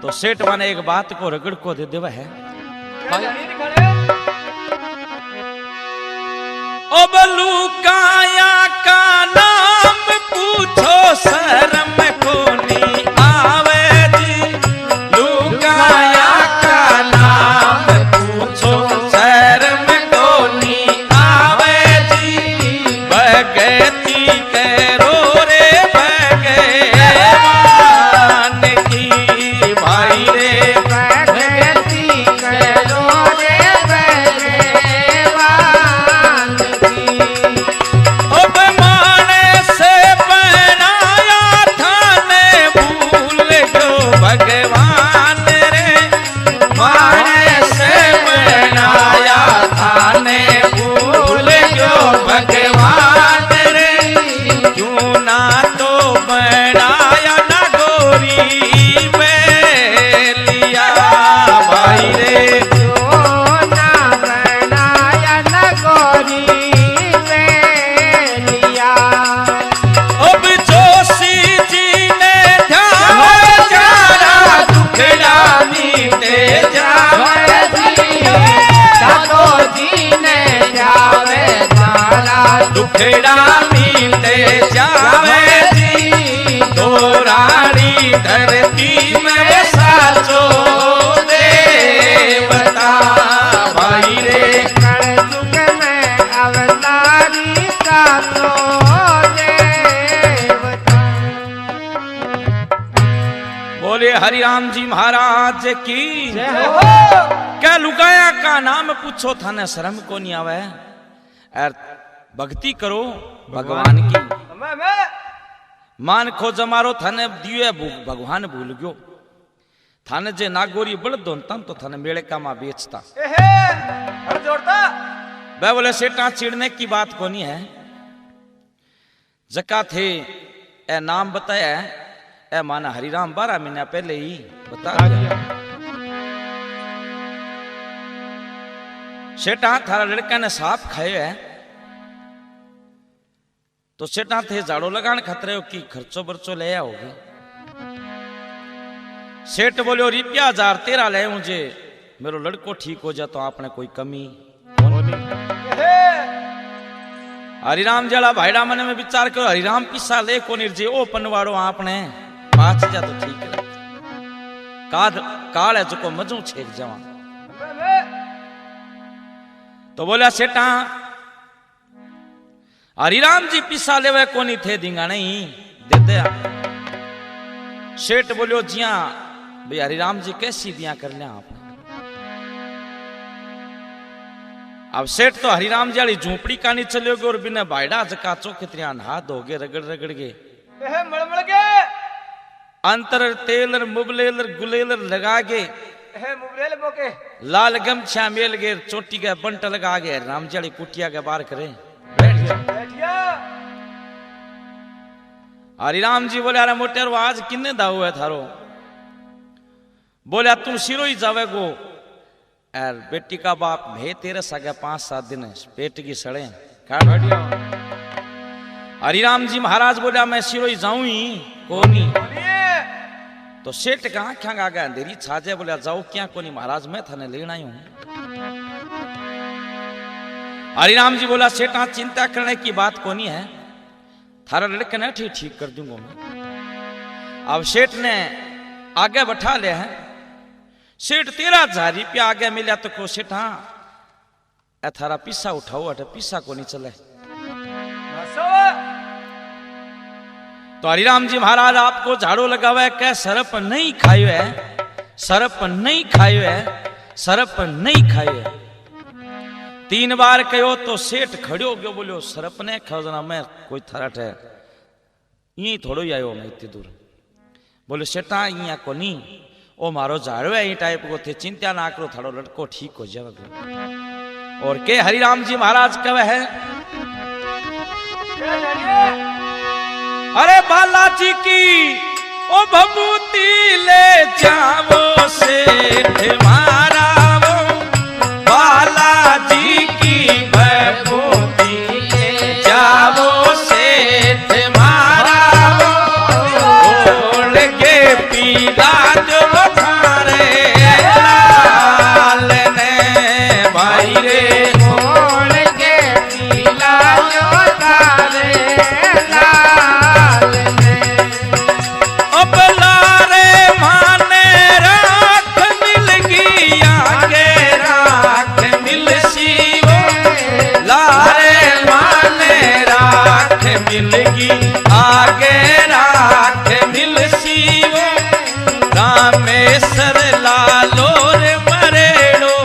S1: तो सेठ माने एक बात को रगड़ को दे देवा है। अब लुकाया का नाम पूछो शर्म को नहीं आवे जी, लुकाया का नाम पूछो शर्म को नहीं आवे जी, भगती करो रे भगवान की भाई रे,
S2: भगती करो रे भगवान की।
S1: अब माने से बनाया थाने भूल गयो भगवान रे, माने से बनाया थाने भूल गयो भगवान रे, क्यों ना तो बनाया ना गोरी बेलिया भाई रे,
S2: सोना बनाया न गोरी बेलिया।
S1: अब जोशी जी ने ध्यान जारा दुखड़ा मीटे जावे
S2: दादो जी ने जावे जारा
S1: दुखड़ा मीटे जावे जी, दोरानी धरती में साचो देवता भाई रे,
S2: कलयुग में अवतारी सातो देवता।
S1: बोले हरिराम जी महाराज की
S2: जय हो।
S1: क्या लुगाया का नाम पूछो थाने शर्म को नहीं आवे? और भक्ति करो भगवान की। मान खो जमारो थाने दिए भगवान भूल गयो। थाने जे नागोरी बड़दो तम तो थाने मेले का मां बेचता
S2: जोड़ता
S1: वह बोले सेठा चिड़ने की बात कोनी है जका थे ए नाम बताया ए माना हरिराम 12 महीना पहले ही बता दिया। सेठा थारा लड़का ने सांप खायो है तो सेठा थे झाड़ो लगान खतरे की खर्चो बर्चो ले आओगे। सेठ बोलो रुपया 1000 13 ले मुझे मेरो लड़को ठीक हो जा तो आपने कोई कमी हरिराम जला भाईड़ा मन में विचार करो हरिराम पिसा ले को निर्जे ओ पनवाड़ो आपने 5000 तो ठीक है काल है जो को मजू छेक जावा। तो बोला सेठा हरिराम जी पिसा लेवे कोनी थे दिंगा नहीं देते। सेठ बोलो जिया भाई हरिराम जी कैसी दिया कर लिया आपने। अब सेठ तो हरिराम जी वाली झूपड़ी का नहीं चलोगे और बिना भाईड़ा जका चौकत्रिया हाथ धोगे रगड़ रगड़ के
S2: मड़मड़ के
S1: अंतर तेलर मुबलेलर गुलेलर लगा के
S2: मुबरेल बोके
S1: लाल गमछा मेल गे चोटी के बंट लगा के राम जी वाली कुटिया के बाहर करे बैठिया। हरिराम जी बोले अरे मोटेरो आज किन्ने दाऊ है थारो। बोले तू सिरो ही जावे गो यार बेटी का बाप भे तेरे सगे 5-7 दिन पेट की सड़े बैठिया। हरिराम जी महाराज बोला मैं सिरो ही जाऊं ही कोनी। तो सेठ कहा क्या गा गया अंधेरी छाजे बोला जाओ क्या कोनी महाराज मैं थाने लेना ही हूं। हरिराम जी बोला सेठा चिंता करने की बात कोनी है थारा लड़के ने ठीक कर दूंगा मैं। अब सेठ ने आगे बैठा ले है सेठ 13,000 रुपया आगे मिला तो को सेठ हाँ थारा पिसा उठाओ अटे पिसा को नहीं चले। तो हरिराम जी महाराज आपको झाड़ू लगावे क्या सरप नहीं खायो है सरप नहीं खायो है सरप नहीं खायो है 3 बार कहो तो सेठ खड़ो गयो बोलो सरप ने खाओ जना मैं कोई थारा ठे यही थोड़ो ही आयो मैं इतनी दूर। बोले सेठा इया को नहीं ओ मारो झाड़ो है टाइप को थे चिंता ना करो थारो लड़को ठीक हो जाएगा। और के हरिराम जी महाराज कहे है अरे बालाजी की ओ भभूति ले जाओ सेठ मारा वो बालाजी की भभूति ले जाओ सेठ मारा वो के पीला जो थारे लाल ने भाई रे
S2: के पीला जो तारे
S1: मिलगी आगे राख मिल सीव रामेश्वर लालोर मरेड़ो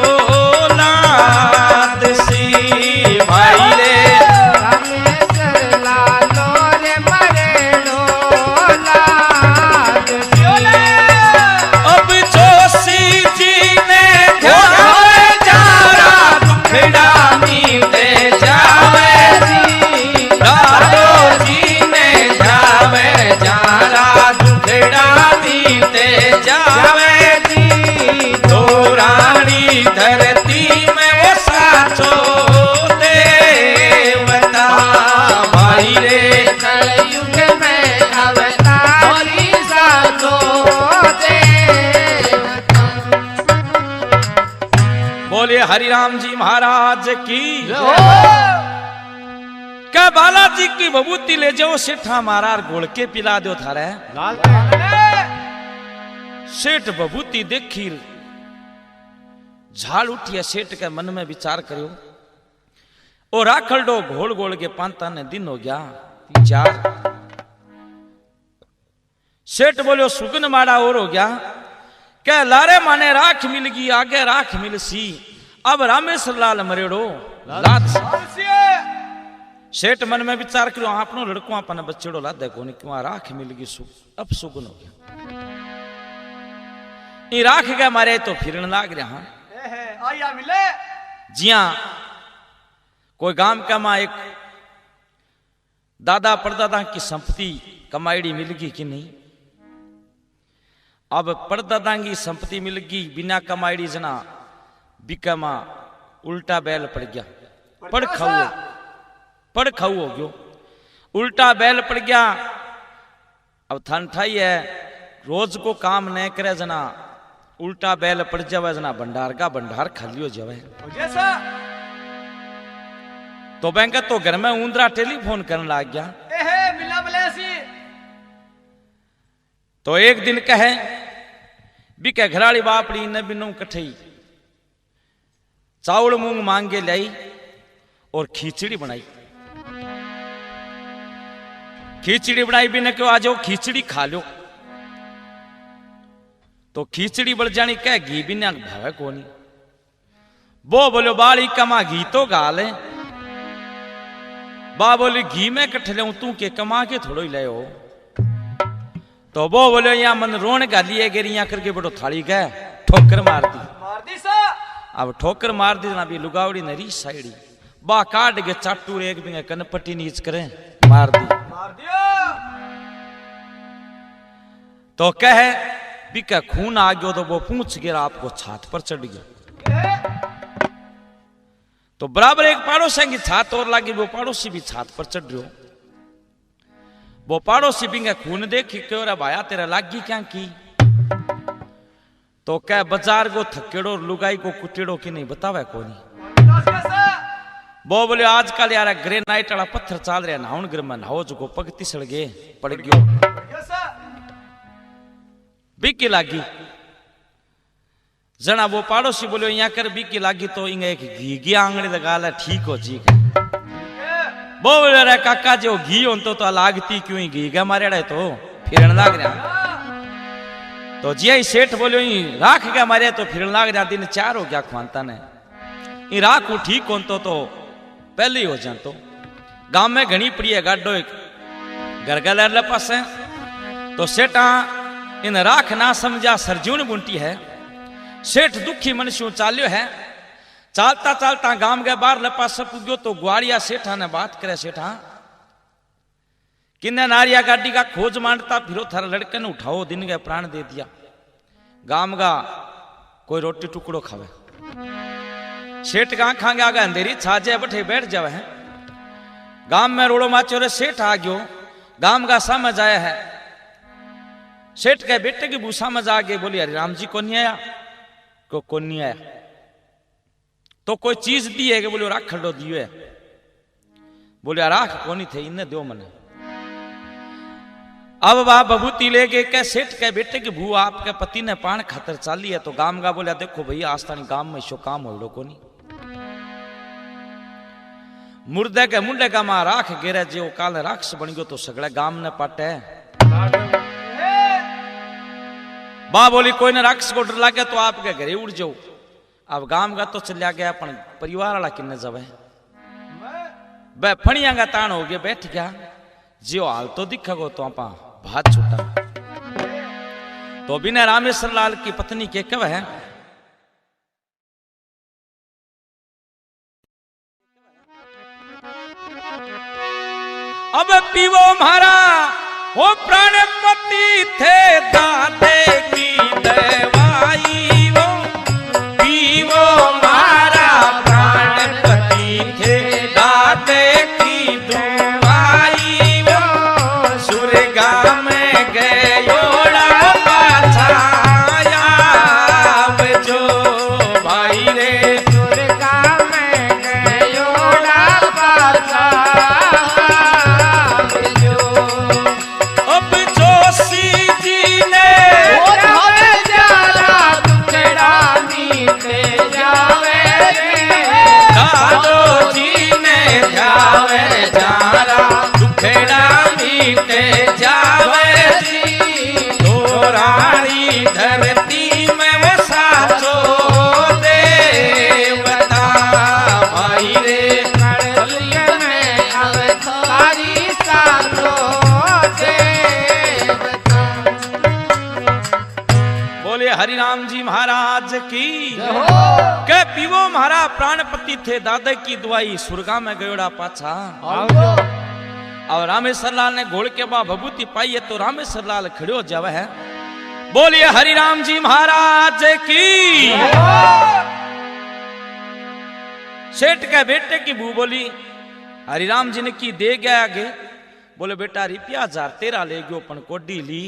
S1: लाद सी भाई रे
S2: रामेश्वर लालोर मरेड़ो लाद सी।
S1: अब जोशी जी ने जावे जारा दुखड़ा मीते जावे जारा दुखड़ा दीते जावे जी तो रानी धरती में वो साचो देवता भाई रे
S2: कलयुग में अवतारी साचो देवता।
S1: बोले हरिराम जी महाराज की क्या बालाजी की भभूति ले जाओ सेठा मारा गोल के पिला दो थारे सेठ भभूति देखी झाड़ उठी सेठ के मन में विचार करो और राखल डो घोल घोल के 5 दिन हो गया 4 सेठ बोलो सुगन माड़ा और हो गया क्या लारे माने राख मिल गई आगे राख मिल सी अब रामेश्वर लाल मरेड़ो लाद सेठ मन में विचार करो आपनो लड़को अपन बच्चेड़ो ला देखो नहीं क्यों राख मिल गई अब सुगन हो गया। ई राख गया मारे तो फिरन लाग रहा
S2: आया मिले
S1: जिया कोई गांव का मां एक दादा परदादा की संपत्ति कमाईड़ी मिल गई कि नहीं। अब परदादा की संपत्ति मिल गई बिना कमाईड़ी जना बिका मां उल्टा बैल पड़ गया पड़ खाऊ हो गयो उल्टा बैल पड़ गया। अब ठंडाई है रोज को काम नहीं करे जना उल्टा बैल पड़ जावे जना भंडार का भंडार खालियो जावे। तो बैंक तो घर में ऊंदरा टेलीफोन करने लग गया
S2: मिला बलेसी।
S1: तो एक दिन कहे बिके घराड़ी बापड़ी ने बिनो कठई चावल मूंग मांगे लाई और खिचड़ी बनाई। खिचड़ी बनाई भी ने क्यों आ जाओ खिचड़ी खा लो। तो खिचड़ी बढ़ जानी कह घी भी ना भावे कोनी। वो बोलो बाली कमा घी तो गाल है बा बोली घी में कट्ठे ले तू के कमा के थोड़ो ही ले हो। तो वो बोलो यहाँ मन रोन गालिए गिरी यहाँ करके बड़ो थाली गए ठोकर मार दी
S2: सा।
S1: अब ठोकर मार दी ना भी लुगावड़ी नरी साइडी बा काट के चाटू एक भी कनपट्टी नीच करे मार दी। तो कह बिका खून आ गयो तो वो पूछ गिरा आपको छात पर चढ़ गया। तो बराबर एक पड़ोसी की छात और लगी वो पड़ोसी भी छात पर चढ़ रहो। वो पड़ोसी भी खून देखी क्यों रे भाया तेरा लागी क्या की। तो कह बाजार को थकेड़ो लुगाई को कुटेड़ो की नहीं बतावे कोनी। वो बोले आजकल यार ग्रेनाइट वाला पत्थर चाल रहा नाउन गिर में नाओ जो पग तिसड़ गए पड़ गयो बिकी लागी। जना वो पड़ोसी बोलो यहाँ कर बिकी लागी तो इंगे एक घी आंगड़ी लगा ला ठीक हो जी। वो बोले रे काका जो घी हो तो लागती क्यों ही घी मारे रहे तो फिरन लाग रहा। तो जी ही सेठ बोलो राख गया मारे तो फिरन लाग रहा। दिन 4 हो गया खुआता ने राख ठीक हो तो पहले ही हो जा। तो गांव में घनी पड़ी है गाडो एक घर गल पास है। तो सेठा इन राख ना समझा सरजून बुंटी है। सेठ दुखी मनुष्य चाल्यो है चालता चालता गांव के बाहर लपास पुग्यो तो ग्वाड़िया सेठा ने बात करे सेठा किन्ने नारिया गाड़ी का खोज मांडता फिरो थारा लड़के ने उठाओ दिन के प्राण दे दिया। गांव का कोई रोटी टुकड़ो खावे सेठ का खांगे आगे अंधेरी छाजे बैठे बैठ जावे है। गांव में रोड़ो माचो रे सेठ आ गयो गांव का समझ आया है। सेठ के बेटे की भूसा समझ आ गई बोली अरे राम जी को नहीं आया को नहीं आया तो कोई चीज दी है कि बोले राख खड़ो दियो है। बोले राख कोनी थे इन्हें दो मने। अब वह बबूती ले गए के सेठ के बेटे की भू आपके पति ने पान खातर चाली है। तो गांव का बोला देखो भैया आस्तानी गांव में शो काम हो को नहीं मुर्दे के मुंडे का मां राख गिरे जो काल राक्षस बन गयो तो सगड़ा गांव ने पाटे बा बोली कोई ने राक्षस को डर लागे तो आपके घरे उड़ जाओ। अब गांव का तो चलिया गया अपन परिवार वाला किन्ने जब है फणिया का तान हो गया बैठ गया जियो हाल तो दिखेगो तो आप भात छूटा। तो बिना रामेश्वर लाल की पत्नी के कब है अब पीवो मारा वो प्राणपति थे दादे की दवाई वो पीवो मारा प्राणपति थे दादे की दवाई वो सुरगा में गयोड़ा पाछाया जो भाई रे
S2: सुरगा में गयोड़ा पाछाया
S1: अब जोशी जी ने के पीवो महारा प्राणपति थे दादा की दवाई सुरगा में गयोड़ा पाछा। और रामेश्वर लाल ने घोड़ के बाद भभूति पाई है तो रामेश्वर लाल खड़ो जावे है। बोलिए हरिराम जी महाराज की। सेठ के बेटे की बू बोली हरिराम जी ने की दे गया आगे। बोले बेटा रुपया 1013 ले गयो पण कोडी ली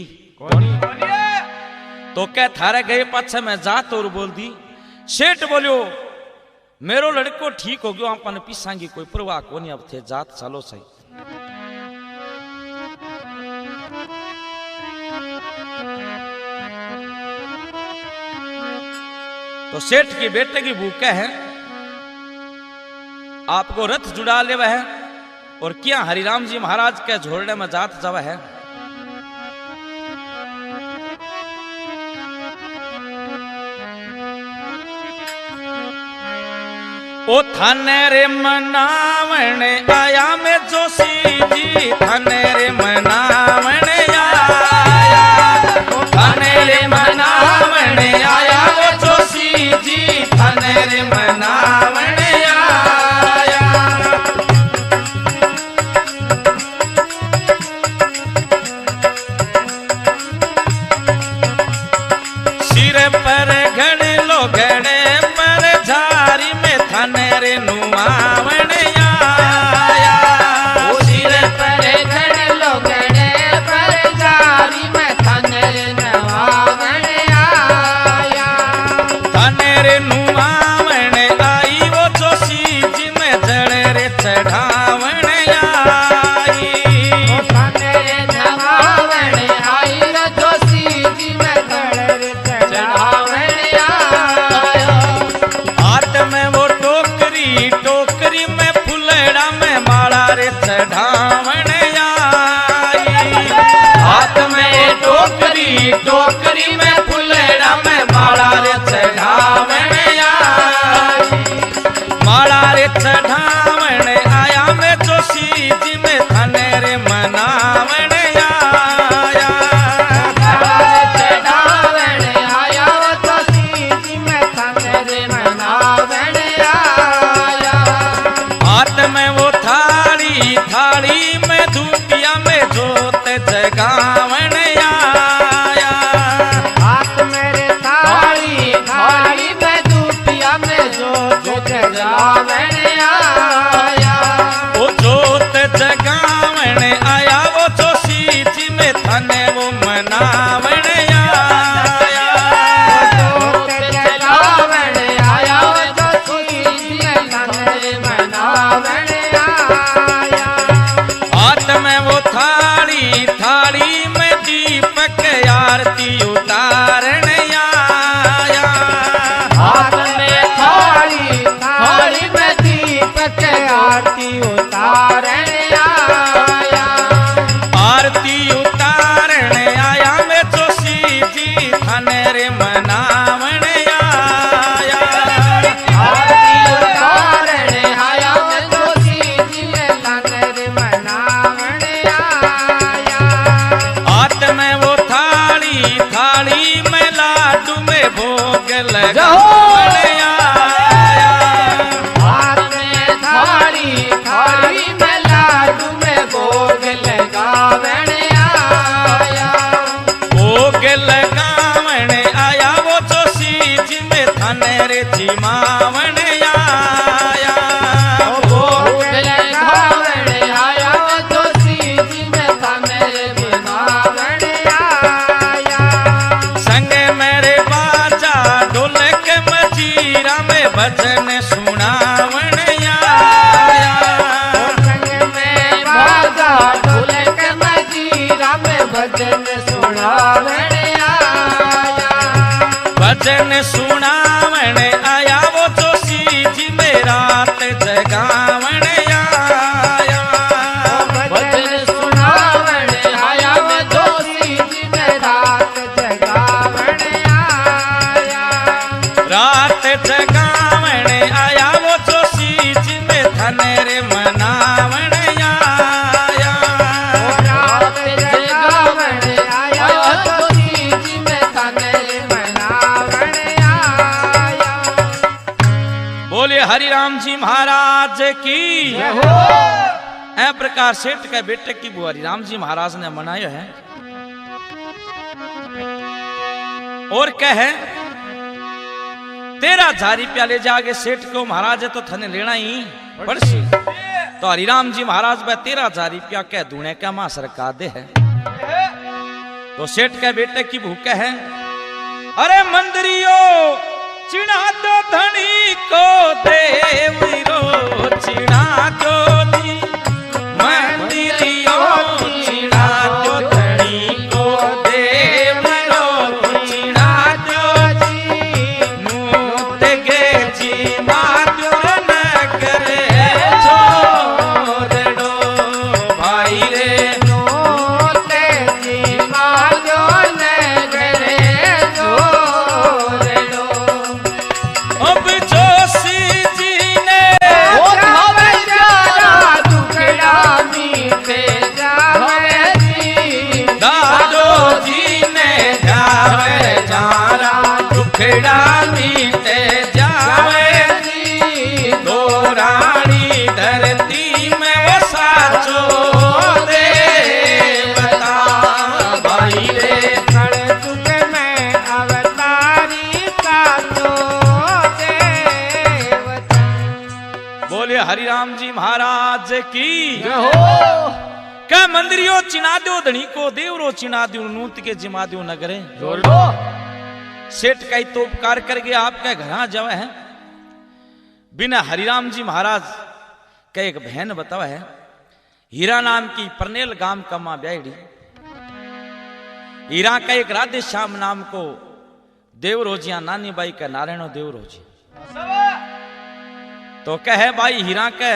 S1: तो क्या थारे गए पाछे में जात और बोल दी। सेठ बोलियो मेरो लड़को ठीक हो गयो अपन पीसांगी कोई परवाह कोनी अब थे जात चलो सही। तो सेठ की बेटे की भूखे है आपको रथ जुड़ा ले है और क्या हरिराम जी महाराज के झोरने में जात जावा है। ओ थाने रे मनावण आया मैं जोशी जी थाने रे मनावण आया। ओ थाने रे मनावण आया वो जोशी जी थाने रे मनावण आया। सिर पर घड़ लो घड़े पर झारी में थाने रे नुमावण आया।
S2: ओ सिर पर घड़ लो घड़े पर झारी में थाने रे नुमावण आया।
S1: थाने रे नुमावण आई वो जोशी जी में जड़ रे चढ़ावण आई।
S2: ओ थाने रे नुमावण आई रे जोशी जी में जड़ रे चढ़ावण आया।
S1: हाथ में वो टोकरी में फुलड़ा में माला रे चढ़ावण आई। हाथ में टोकरी में फुलड़ा में माला रे चढ़ावण आई। माला रे चढ़ावण आया मैं जोशी जी में थाने रे मनावण आया।
S2: चढ़ावण आया वो जोशी जी में थाने रे मनावण आया।
S1: हाथ में वो थाली में धूपिया में जोत जगावण आया।
S2: हाथ मेरे थाली में धूपिया में जोत जगावण आया।
S1: वो जोत जगावण आया वो जोशी जी में थाने वो मनावण आया।
S2: जोत जगावण आया वो जोशी जी में थाने रे मनावण आया।
S1: हाथ में वो थाली में दीपक आरती उतारण आया।
S2: हाथ में थाली में दीपक आरती उतारण आया।
S1: आरती उतारण आया मैं जोशी जी थाने रे मनावण आया।
S2: आरती उतारण आया मैं जोशी जी में थाने रे मनावण आया।
S1: हाथ में वो थाली में लाडू में भोग लगावण आया।
S2: हाथ में थाली में लाडू में भोग लगावण आया।
S1: भोग लगावण आया वो जोशी जी में थाने रे जिमावण आया।
S2: भोग लगावण आया वो जोशी जी में थाने रे जिमावण आया।
S1: संग मेरे बाजा ढोलक मजीरा में भजन सुनावण आया।
S2: संग में बाजा ढोलक मजीरा में भजन सुनावण आया।
S1: भजन सुनावण आया वो जोशी जी में रात जगावण आया।
S2: भजन सुनावण आया मैं जोशी जी में रात जगावण आया।
S1: रात जगावण आया वो जोशी जी में थाने रे मनावण आया।
S2: रात जगावण आया जोशी जी में थाने रे मनावण आया।
S1: बोले हरि राम जी महाराज की। ऐ प्रकार सेठ के बेटे की वो हरि राम जी महाराज ने मनाया है और कहे 13,000 रुपया ले जाके सेठ को महाराज है तो थने लेना ही पड़सी। तो हरिराम जी महाराज भाई 13,000 रुपया कह दूने का मां सरकार दे है। तो सेठ के बेटे की भूख है, अरे मंदिरियो चिड़ा दो धनी को देवरो चिड़ा दो दी मंदिरियो चिड़ा दो धनी को देवरो चिड़ा दो जी नूत गे जी माधुर नगर छोड़ो भाई रे
S2: नूत जी माधुर नगर छोड़ो।
S1: अब जोशी जी ने
S2: दुखड़ा मीठे जावे जी
S1: दादो जी ने जावे जारा दुखड़ा मीटे जावे जी दो रानी धरती में वो साचो देवता भाई रे
S2: कलयुग में अवतारी सातो देवता।
S1: बोले हरिराम जी महाराज की।
S2: हो
S1: क्या मंदिरियो चिना दो धनी को देवरो चिना दो नूत के जिमा दो नगरे।
S2: जोड़ो
S1: सेठ का ही तो उपकार करके आपके घर जावे है। बिना हरिराम जी महाराज का एक बहन बतावा है, हीरा नाम की परनेल गांव का मां ब्याईडी। हीरा का एक राधे श्याम नाम को देवरोजिया नानी बाई का नारायणो देवरोजी। तो कहे भाई हीरा के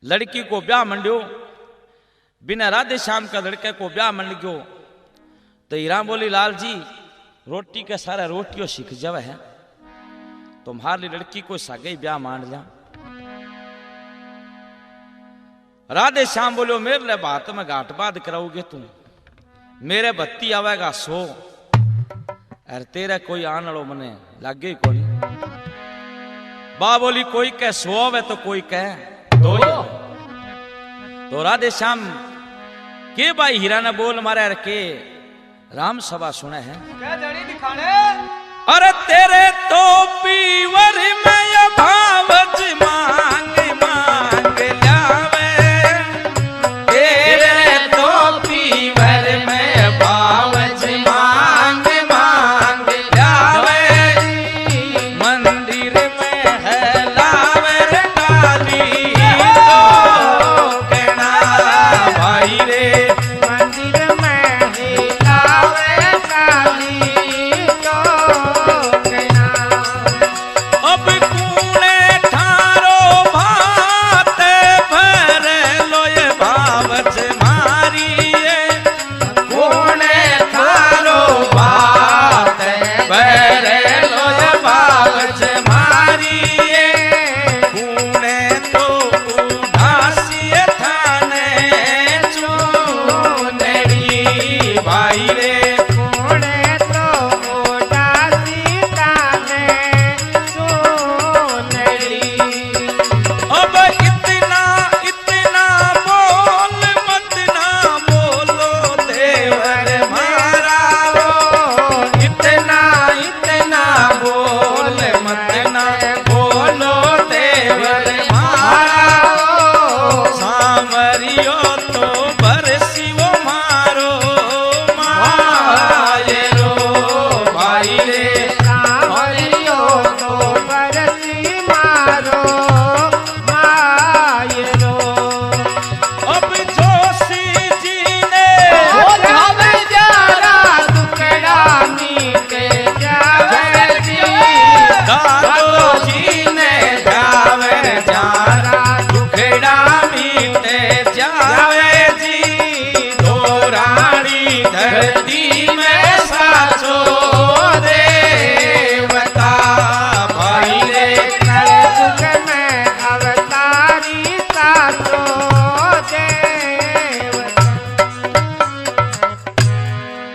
S1: लड़की को ब्याह मंड्यो, बिना राधे श्याम का लड़के को ब्याह मंड गयो। तो हीरा बोली लाल जी रोटी के सारा रोटियों सीख जावे है, तुम्हारी लड़की को सागे ब्याह मान लिया। राधे श्याम बोलो मेरे लिए बात में घाट बात कराओगे तुम, मेरे बत्ती आवेगा 100 अरे तेरा कोई आने लो मने लागे कोई। बा बोली कोई कह 100 है तो कोई कह 2 ही। तो राधे श्याम के भाई हीरा ने बोल मारे के राम सभा सुने है।
S2: क्या जड़ी दिखाने
S1: अरे तेरे तो पीवर में ये भावज मांग मांग लावे, तेरे तो पीवर में भावज मांग मांग लावे, मंदिर में है लावर डाली तो कहना भाई रे
S2: मंदिर में ही लावे काली तो कहना।
S1: अब कूड़े ठारो भात भर लो ये भावज मारिए, कूड़े ठारो भात भर लो ये भावज मारिए, कूड़े तो उदासिए थाने चूनड़ी भाई रे।
S2: कोड़े तो उदासी ताने सोनड़ी।
S1: अब इतना इतना बोल मत ना बोलो देवर मारा, इतना इतना बोल मत ना बोलो देवर मारा, सामरियो तो बरसी वो मारो मायरो भाई रे।
S2: सावरियो तो बरसी मारो मायरो।
S1: अब जोशी जी ने
S2: हो जावे जारा दुखड़ा मीटे जावे जी
S1: दादो जी ने जावे जारा दुखड़ा मीटे जावे जी, दो रानी धरती में साचो देवता भाई रे।
S2: कलयुग में अवतारी सातो देवता।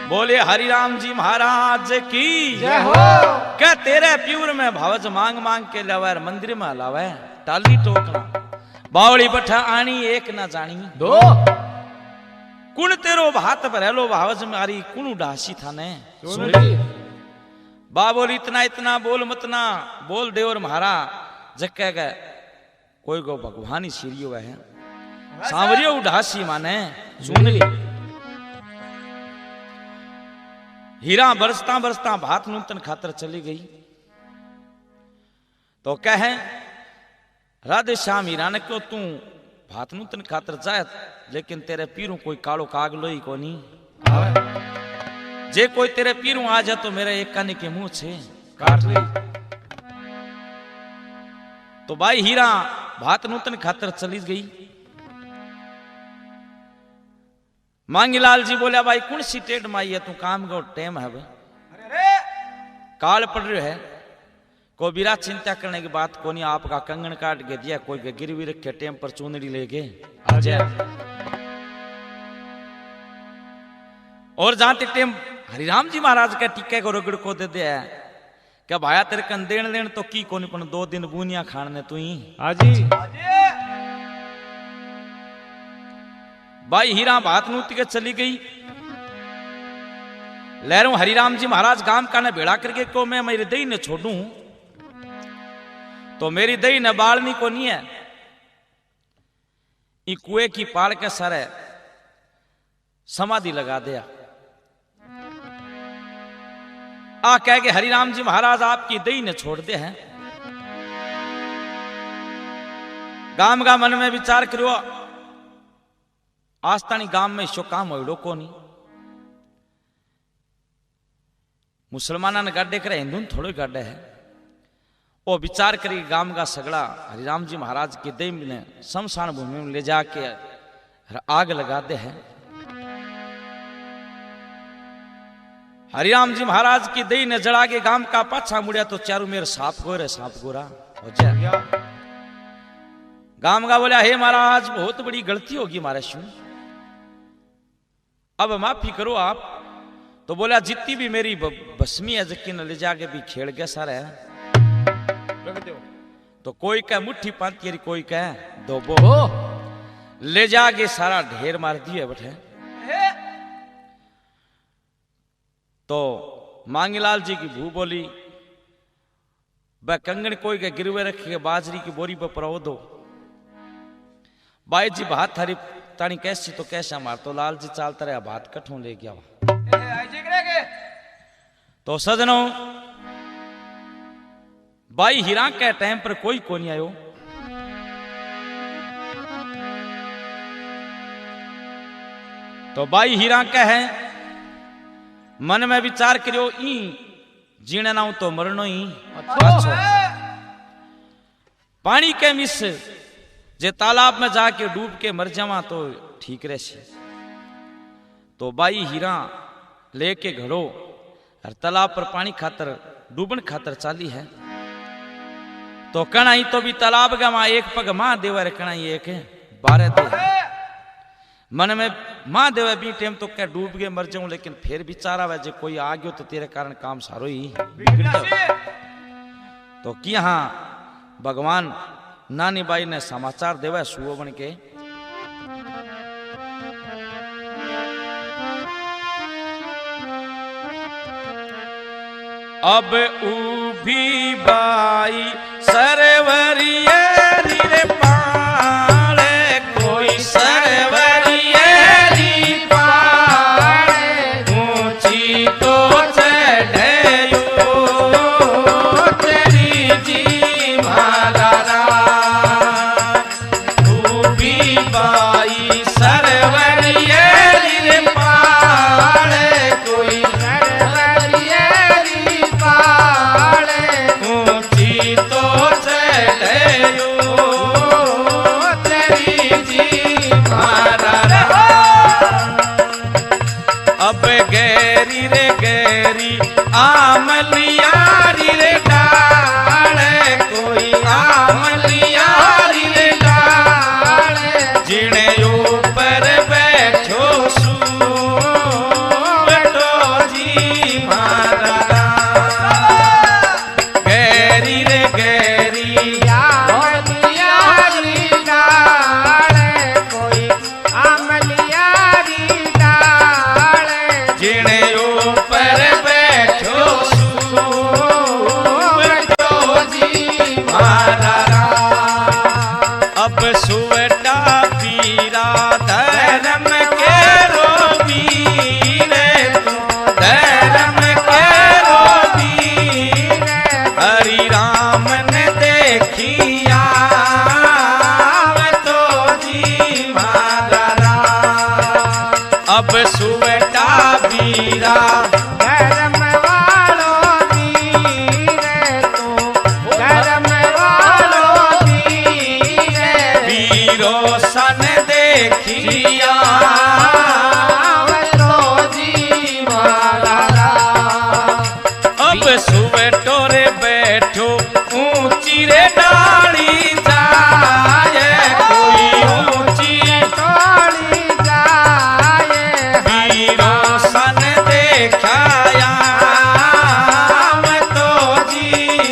S1: बोले हरिराम जी महाराज महाराज की
S2: जय हो।
S1: क्या तेरे प्यूर में भावज मांग मांग के लावे मंदिर में लावे टाली टोकना बावड़ी बठा आनी एक ना जानी
S2: दो
S1: कुण तेरो भात भरेलो भावज मारी कुण डासी थाने
S2: सुनली
S1: बा बोल इतना इतना बोल मतना बोल देवर महारा जक्के के कोई को भगवान ही सीरियो है सांवरियो उडासी माने सुनली हीरा बरसता बरसता भात नूतन खातर चली गई तो कहे राधे श्याम हीरा ने क्यों तू भात नूतन खातर जाए लेकिन तेरे पीरू कोई कालो काग लोई को नहीं जे कोई तेरे पीरू आ जाए तो मेरे एक काने के मुंह से
S2: काट ली
S1: तो भाई हीरा भात नूतन खातर चली गई मांगीलाल जी बोलिया भाई कौन सी टेढ़ माई है तू काम का टाइम है भाई काल पड़ रहे है कोई बिरा चिंता करने की बात को नहीं आपका कंगन काट के दिया कोई के गिरवी रखे टेम पर चूंदड़ी लेके आ जाए और जानते टेम हरिराम जी महाराज के टीके को रगड़ को दे दिया क्या भाया तेरे कन देन देन तो की कोनी पण 2 दिन बूनिया खाने तू ही
S2: आजी
S1: भाई हीरा भात नूती के चली गई लहरों हरिराम जी महाराज गांव का ने भेड़ा करके को मैं मेरी दही ने छोड़ू तो मेरी दही ने बालनी को नहीं है ई कुएं की पाड़ के सरे समाधि लगा दिया आ कह के हरिराम जी महाराज आपकी दही ने छोड़ दे हैं गांव का मन में विचार करो आस्तानी गांव में शो काम हो को नहीं मुसलमाना ने गाड्डे करे हिंदू ने थोड़े गाड्डे है वो विचार करी गांव का सगड़ा हरिराम जी महाराज के दही ने शमशान भूमि में ले जाके आग लगा दे है हरिराम जी महाराज की दही ने जड़ा के गांव का पाछा मुड़िया तो चारू मेरे सांप गोरा हो जाए गांव का बोला हे महाराज बहुत बड़ी गलती होगी हमारे शू अब माफी करो आप तो बोला जितनी भी मेरी भस्मी है जक्की ने ले जाके भी खेड़ गया सारा तो कोई कह मुट्ठी पाती कोई कह दोबो ले जाके सारा ढेर मार दिए बैठे तो मांगीलाल जी की भू बोली वह कंगन कोई के गिरवे रखे बाजरी की बोरी पर परो दो बाई जी भात थारी तानी कैसी तो कैसा मार तो लाल जी चालता रहा भात कठों ले गया तो सजनों बाई हीरा के टाइम पर कोई को नहीं आयो तो बाई हीरा का है मन में विचार करो ई जीने ना तो मरनो ही अच्छा। पानी के मिस जे तालाब में जाके डूब के मर जावा तो ठीक रहे तो बाई हीरा लेके घड़ो हर तालाब पर पानी खातर डूबन खातर चाली है तो कणाई तो भी तालाब का मां एक पग मां देवर कणाई एक 12 दे मन में मां देवे भी टाइम तो क्या डूब गए मर जाऊं लेकिन फिर विचारा वह जो कोई आ गयो तो तेरे कारण काम सारो ही तो कि हाँ भगवान नानी बाई ने समाचार देवा सुओ बन के अब उभी बाई सरवरिये रे पाले कोई सरवरिये री पाले ऊंची तो चढ़यो तेरी जी महारारा उभी बाई सरवरिये रे पाले कोई सरवरिये री पाले ऊंची तो हरि राम ने देखिया तो जी मारा राम। अब सुबेटा बीरा
S2: धर्म वालो धीरे तू, धर्म वालो धीरे
S1: वीरो सन देखिया
S2: तो जी मारा राम।
S1: अब सुबेटो रे बैठो ऊंची रे डाली जाए कोई ऊंची
S2: तोड़ी जाए
S1: वीरो सन देखाया तो जी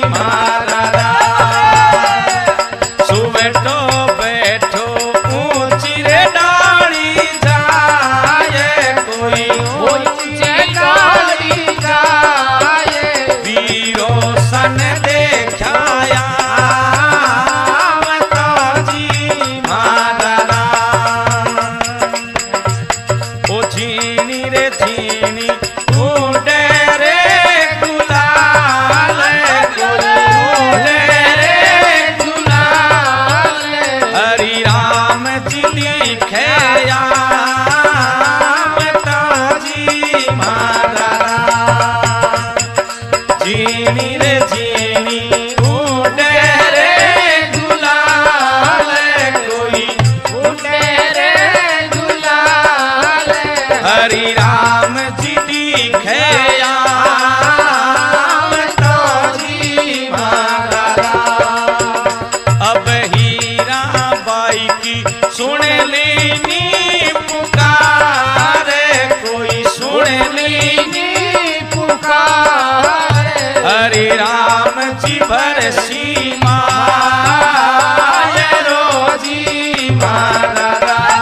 S1: मारा राम। सुबेटो बैठो ऊंची रे डाली जाए कोई
S2: ऊंचे डाली जाए
S1: वीरो सन देखाया तो जी मारा राम। ओ झीनी रे झीनी उड़े रे गुलाल उड़े रे
S2: गुलाल
S1: हरि राम जी लिखया तो जी मारा राम। झीनी रे झीनी उड़े रे गुलाल कोई
S2: उड़े रे गुलाल
S1: हरि राम जी लिखया तो जी मारा राम। अब हीरा बाई की सुन लेनी पुकार कोई सुन लेनी
S2: पुकार
S1: हरि राम जी बरसी माय रोजी मारा राम।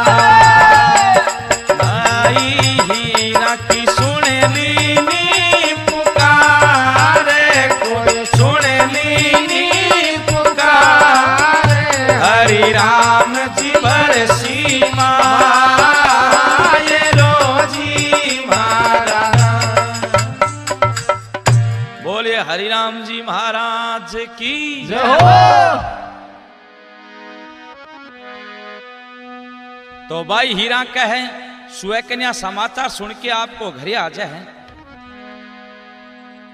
S1: आई हीरा की सुन लीनी पुकार कोई सुन लीनी पुकार हरि राम जी बरसी माय रोजी मारा राम। बोलिए हरि राम जी महाराज की
S2: जय हो।
S1: तो भाई हीरा कहे सुकन्या समाचार सुन के आपको घरे आ जाए।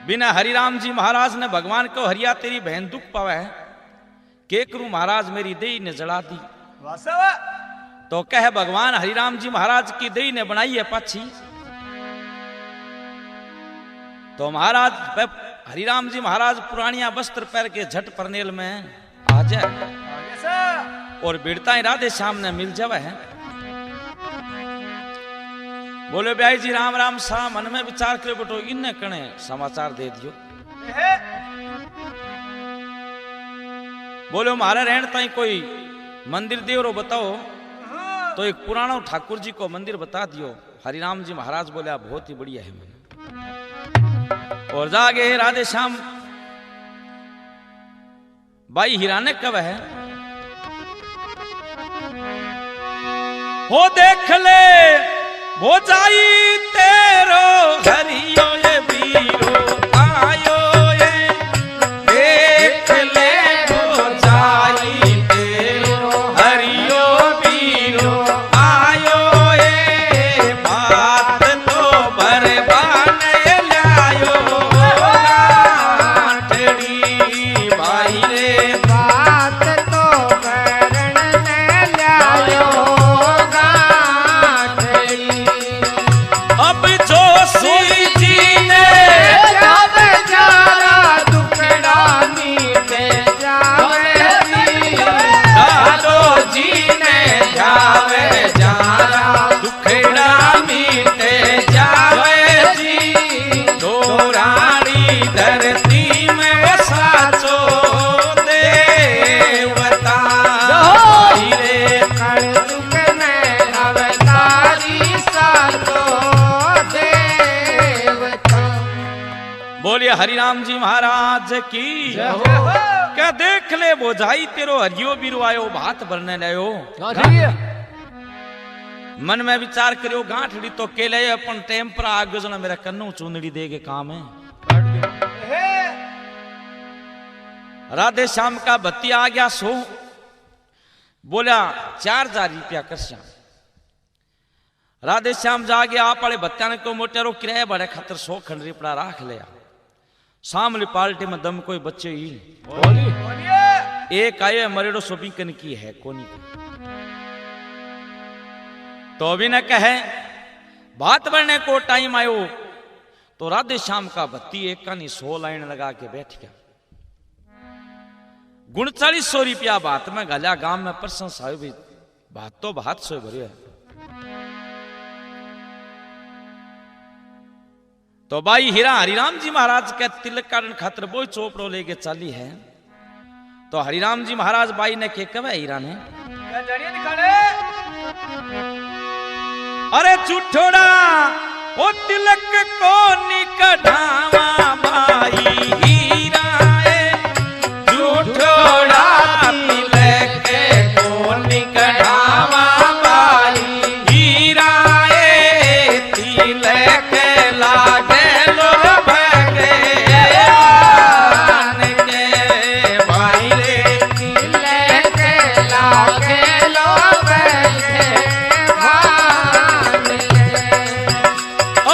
S1: बिना हरिराम जी महाराज ने भगवान को हरिया तेरी बहन दुख पावे है के करूं महाराज मेरी देही ने जड़ा दी। तो कहे भगवान हरिराम जी महाराज की देही ने बनाई है पाछी। तो महाराज हरिराम जी महाराज पुरानिया वस्त्र पहन के झट परनेल में आ जाए और बिड़ता राधे श्याम ने मिल जावे है। बोले ब्याई जी राम राम सा मन में विचार करे बटो इन्ने कणे समाचार दे दियो। बोले हमारे रहन ताई कोई मंदिर देवरो बताओ। तो एक पुराना ठाकुर जी को मंदिर बता दियो। हरिराम जी महाराज बोले बहुत ही बढ़िया है मन। और जागे राधे श्याम बाई हीरा ने कब है हो देख ले वो जाई तेरो हरियो ये वीरो आयो ये देख ले वो जाई तेरो हरियो वीरो आयो ये बात तो बरबान लायो गांठड़ी भाई रे
S2: बात तो करण ने लायो गांठड़ी।
S1: अब जो श्री जी ने
S2: जब जारा दुखड़ा मीटे जावे जी।
S1: दादो जी ने जावे जारा दुखड़ा मीटे जावे जी। दो रानी धरती में साचो देवता भाई रे
S2: कण दुख में अवतारी सातो देवता।
S1: बोलिए हरिराम जी महाराज की
S2: जय हो।
S1: क्या देख ले वो जाई तेरो हरियो बिरवायो भात भरने लायो। मन में विचार करियो गांठड़ी तो केले अपन टेम पर आग जना मेरा कन्नू चूंदड़ी दे के काम है। राधे श्याम का भत्ती आ गया सो बोला 4000 रुपया कर श्याम। राधे श्याम जा गया आप वाले बत्तिया ने को मोटेरो किराया बड़े खातर 100 खंड रिपड़ा राख लिया। सामने पार्टी में दम कोई बच्चे ही एक आयो मरेड़ो सोबिकन की है कोनी तो अभी न कहे बात बढ़ने को टाइम आयो तो राधे श्याम का भत्ती एक का नहीं 100 लाइन लगा के बैठ गया। 3900 रुपया बात में गल्या गांव में प्रशंसा भी बात तो बात सो भरी है। तो भाई हीरा हरिराम जी महाराज के तिलक कारण खातर बोई चोपड़ो लेके चली है। तो हरिराम जी महाराज बाई ने के कवे हीरा ने अरे चुठोड़ा ओ तिलक को निकढ़ावा बाई हीरा
S2: झूठोड़ा तिलक को निकढ़ावा बाई
S1: हीरा तिलक लागे लो भगवान के भाई रे
S2: तिलक लागे लो भगवान के।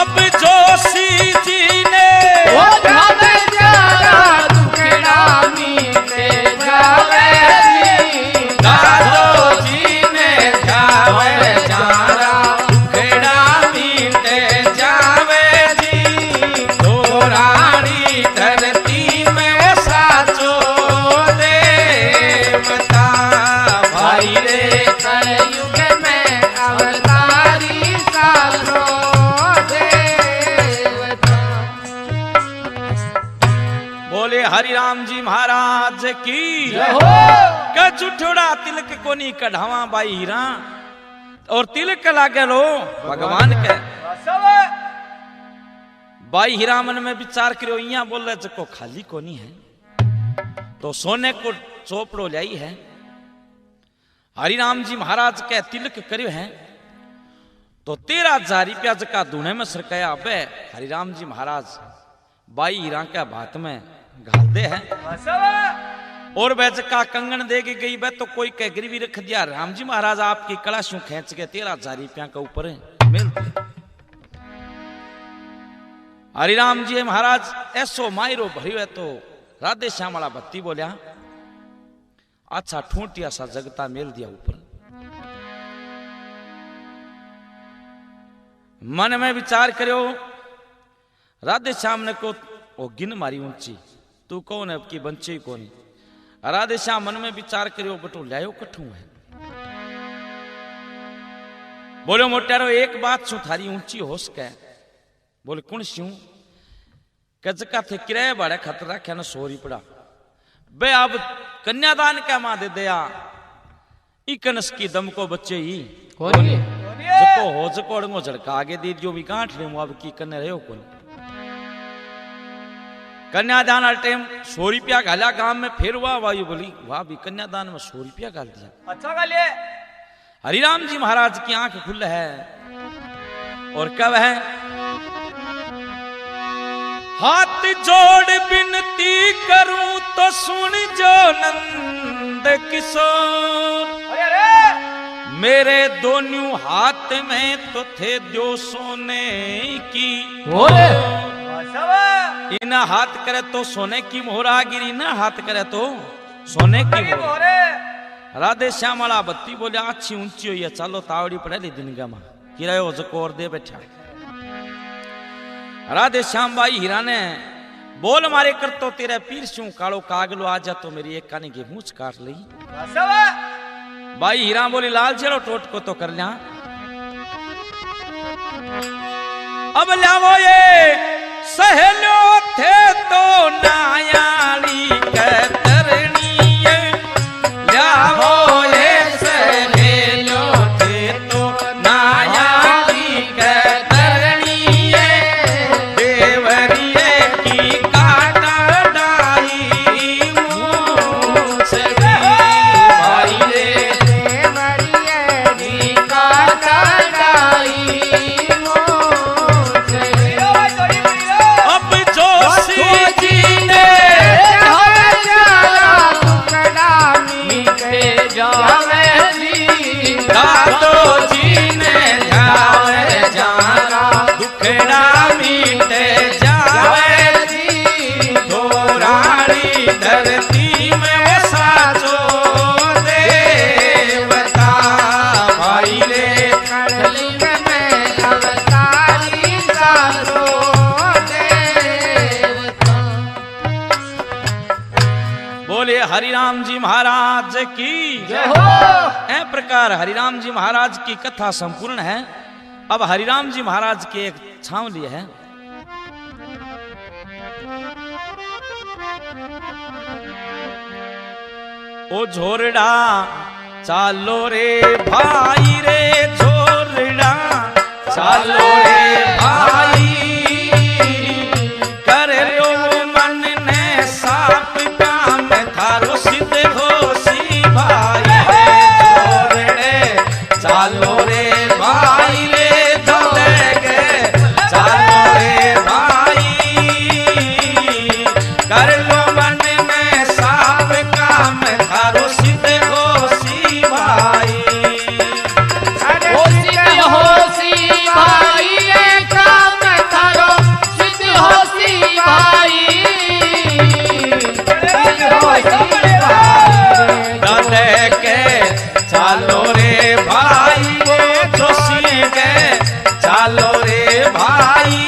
S1: अब जोशी जी ने
S2: वो जावे जरा दुखड़ा मीटे जावे जी
S1: दादो जी ने जावे जारा दुखड़ा मीटे जावे जी तो रानी धरती में साचो देवता भाई रे
S2: कलयुग में अवतारी सालो देवता।
S1: बोले हरिराम जी महाराज की
S2: जय हो।
S1: का चुठोड़ा तिलक को नहीं कढ़ावा बाई हीरा और तिलक लागे लो भगवान के बाई हीरा मन में विचार करो इया बोल रहे जको खाली को नहीं है तो सोने को चोपड़ो लाई है। हरिराम जी महाराज के तिलक करियो है तो 13,000 रुपया जका दूने में सरकाया अबे हरिराम जी महाराज बाई हीरा के भात में घाल दे है और वह जका कंगन दे के गई वह तो कोई कह गिरवी रख दिया। राम जी महाराज आपकी कलाशू खींच के 13,000 रुपया के ऊपर मिल दिया। हरिराम जी महाराज ऐसो मायरो भरियो है तो राधे श्याम वाला भत्ती बोलिया अच्छा ठूंटिया सा जगता मेल दिया ऊपर। मन में विचार करो राधे श्याम ने को ओ गिन मारी ऊंची तू कौन है की बंची कौन। राधे श्याम मन में विचार करो बटो लायो कठू है। बोलो मोटारो एक बात सु थारी ऊंची होश के बोले कुण स्यू कजका थे किराया बाड़े खतरा क्या न 100 रुपया बे अब कन्यादान का मां दे दिया इकनस की दम को बच्चे ही
S2: कोनी
S1: जको हो जको अड़ंगो झड़का आगे दे दियो भी गांठ रे अब की कन्या रहो कोनी। कन्यादान हर टाइम 100 रुपया घाला गांव में फिर हुआ वायु बोली वाह भी कन्यादान में 100 रुपया घाल दिया
S2: अच्छा गाले।
S1: हरिराम जी महाराज की आंख खुल है और कब है हाथ जोड़ विनती करूं तो सुन जो नंद किशोर मेरे दोनों हाथ में तो थे दो सोने की इन हाथ करे तो सोने की मोहरा गिरी ना हाथ करे तो सोने की मोहर। राधे श्याम वाला बत्ती बोले अच्छी ऊंची हुई है चलो तावड़ी पड़े ली दिन गमा किरायो जको और दे बैठा। राधे श्याम बाई हीरा ने बोल मारे कर तो तेरे पीर स्यू कालो कागलो आ जा तो मेरी एक कानी की मूछ काट ली। बाई हीरा बोली लाल चलो टोट को तो कर लिया अब लावो ये सहेलो थे तो नायाली कतरनी लावो ये सहेलो थे तो नायाली कतरनी देवरिये की काटा डाई मूछ भाई रे
S2: देवरिये की काटा डाई मूछ।
S1: अब जोशी जी ने
S2: हो जा
S1: बोले हरिराम जी महाराज की
S2: जय हो।
S1: ए प्रकार हरिराम जी महाराज की कथा संपूर्ण है। अब हरिराम जी महाराज के एक छावली है। ओ झोरड़ा चालो रे भाई रे, झोरड़ा चालो रे भाई, कर लो मन ने साप काम थारो सिद्ध हो सी भाई रे, झोरड़े चालो रे भाई रे, झोलगे चालो रे भाई, कर लो मन में साप काम थारो सिद्ध हो सी भाई।
S2: ओ सिद्ध हो सी भाई रे, काम थारो सिद्ध हो सी भाई, सिद्ध हो सी भाई।
S1: दादे के चालो रे भाई, वो जोशी के चालो रे भाई,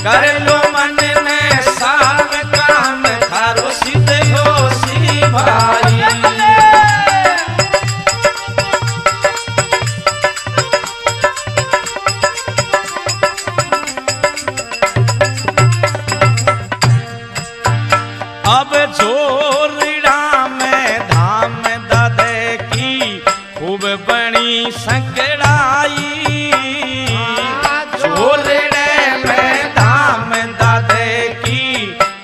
S1: कर लो मन ने साग काम थारो सिद्ध हो सी भाई। अब झोरड़ा में धाम दादे की खूब बनी संकड़ाई, झोरड़े में धाम दादे की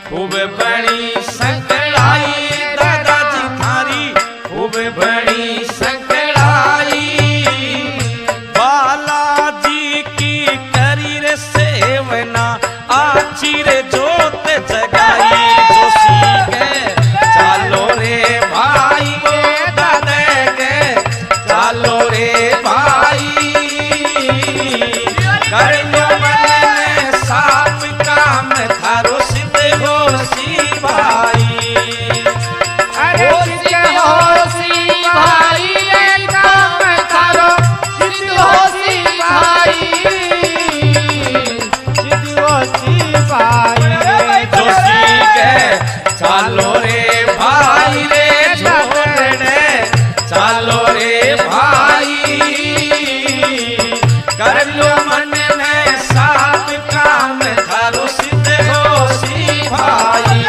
S1: खूब बनी संकड़ाई, दादाजी थारी खूब बनी संकड़ाई, बालाजी की करी रे सेवना आची रे जोत जगाई, चालो रे भाई वो दादे के चालो रे भाई, कर लो मन में साप काम थारो सिद्ध हो सी भाई।
S2: अरे सिद्ध हो सी भाई रे, काम थारो सिद्ध हो सी भाई, सिद्ध हो सी भाई।
S1: जोशी के चालो रे भाई रे, झोरड़े चालो रे भाई, कर लो मन में साप काम थारो सिद्ध हो सी भाई।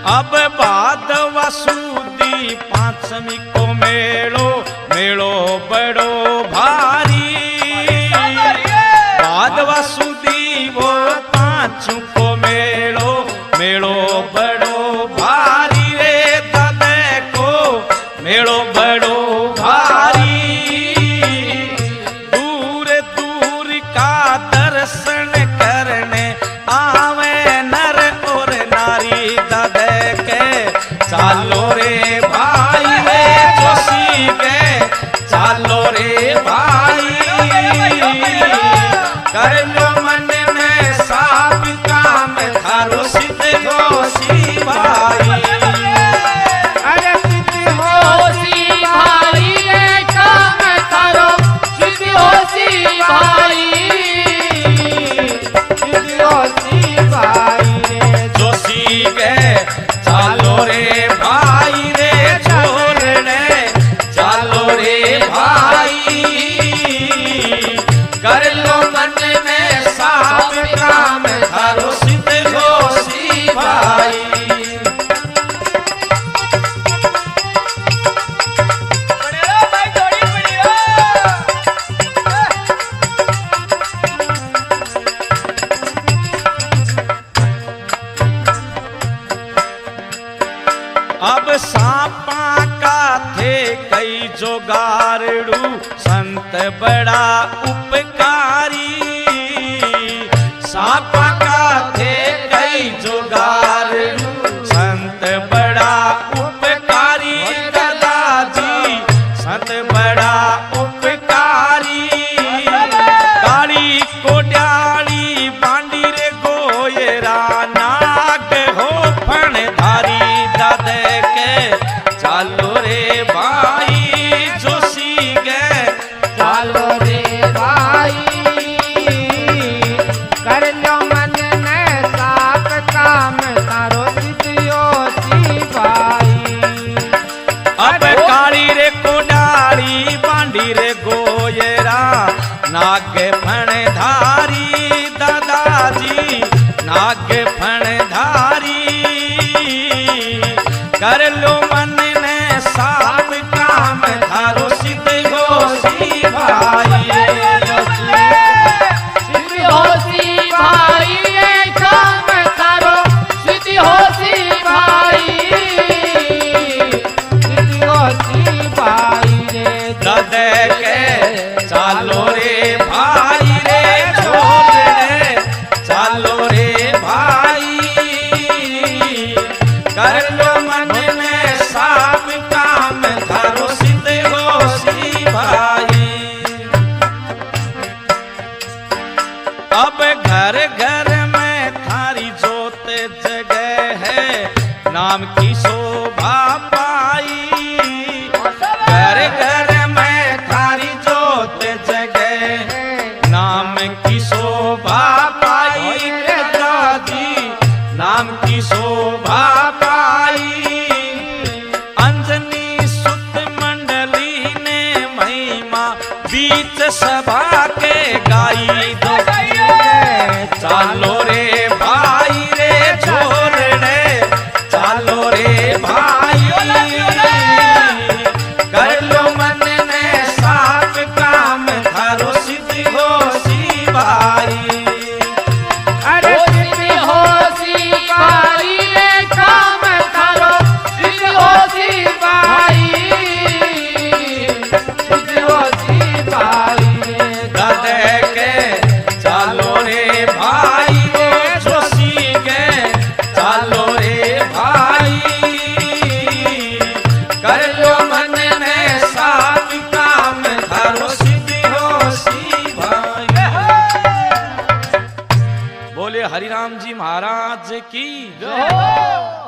S1: अब बाद वसुदी पांचमी को मेलो, मेलो बड़ो भारी, बाद वसुदी वो पांचों को मेलो, मेलो बड़ो भारी रे, दादे को मेलो बड़ो भारी, दूर दूर का दर्शन करने आवे नर और नारी, दादे के चालो रे भाई रे, जोशी के चालो रे भाई, कर लो मन में साप काम थारो सिद्ध हो सी भाई।
S2: अरे सिद्ध हो सी भाई रे, काम थारो सिद्ध हो सी भाई, सिद्ध हो सी भाई रे।
S1: जोशी के चालो रे भाई रे, झोरड़े चालो रे भाई, कर लो मन में साप काम थारो सिद्ध हो सी भाई। अब सांपा का थे कई जोगाड़ू, संत बड़ा उपकारी, सांपा का थे कई जोगाड़ू, संत बड़ा उपकारी, दादाजी संत बड़ा उपकारी, काली कोड्याली बांडी रे गोयरा नाग हो कर लो मन ने साफ काम थारो सिद्ध हो सी भाई
S2: सिद्धि होसी भाई रे काम थारो सिद्धि होसी भाई सिद्धि होसी भाई रे
S1: ददे के चालो रे भाई रे छोड़ रे चालो रे भाई कर लो मन ने साफ काम थारो सिद्ध हो सी भाई अब घर घर में थारी जोत जगह है नाम की शोभा पाई घर घर में थारी जोत जगह नाम की शोभा पाई रे दादी नाम की शोभा पाई अंजनी सुत मंडली ने महिमा बीच सभा के गाई दो चालो रे भाई रे छोड़ रे चालो रे भाई कर लो मन ने साफ काम थारो सिद्ध हो सी भाई
S2: अरे सिद्धि होसी भाई रे काम थारो सिद्धि होसी भाई सिद्धि होसी भाई रे
S1: ददे के चालो रे भाई रे जोशी के चालो रे भाई कर लो मन ने साफ काम थारो सिद्ध हो सी भाई बोले हरिराम जी महाराज की
S2: जय हो।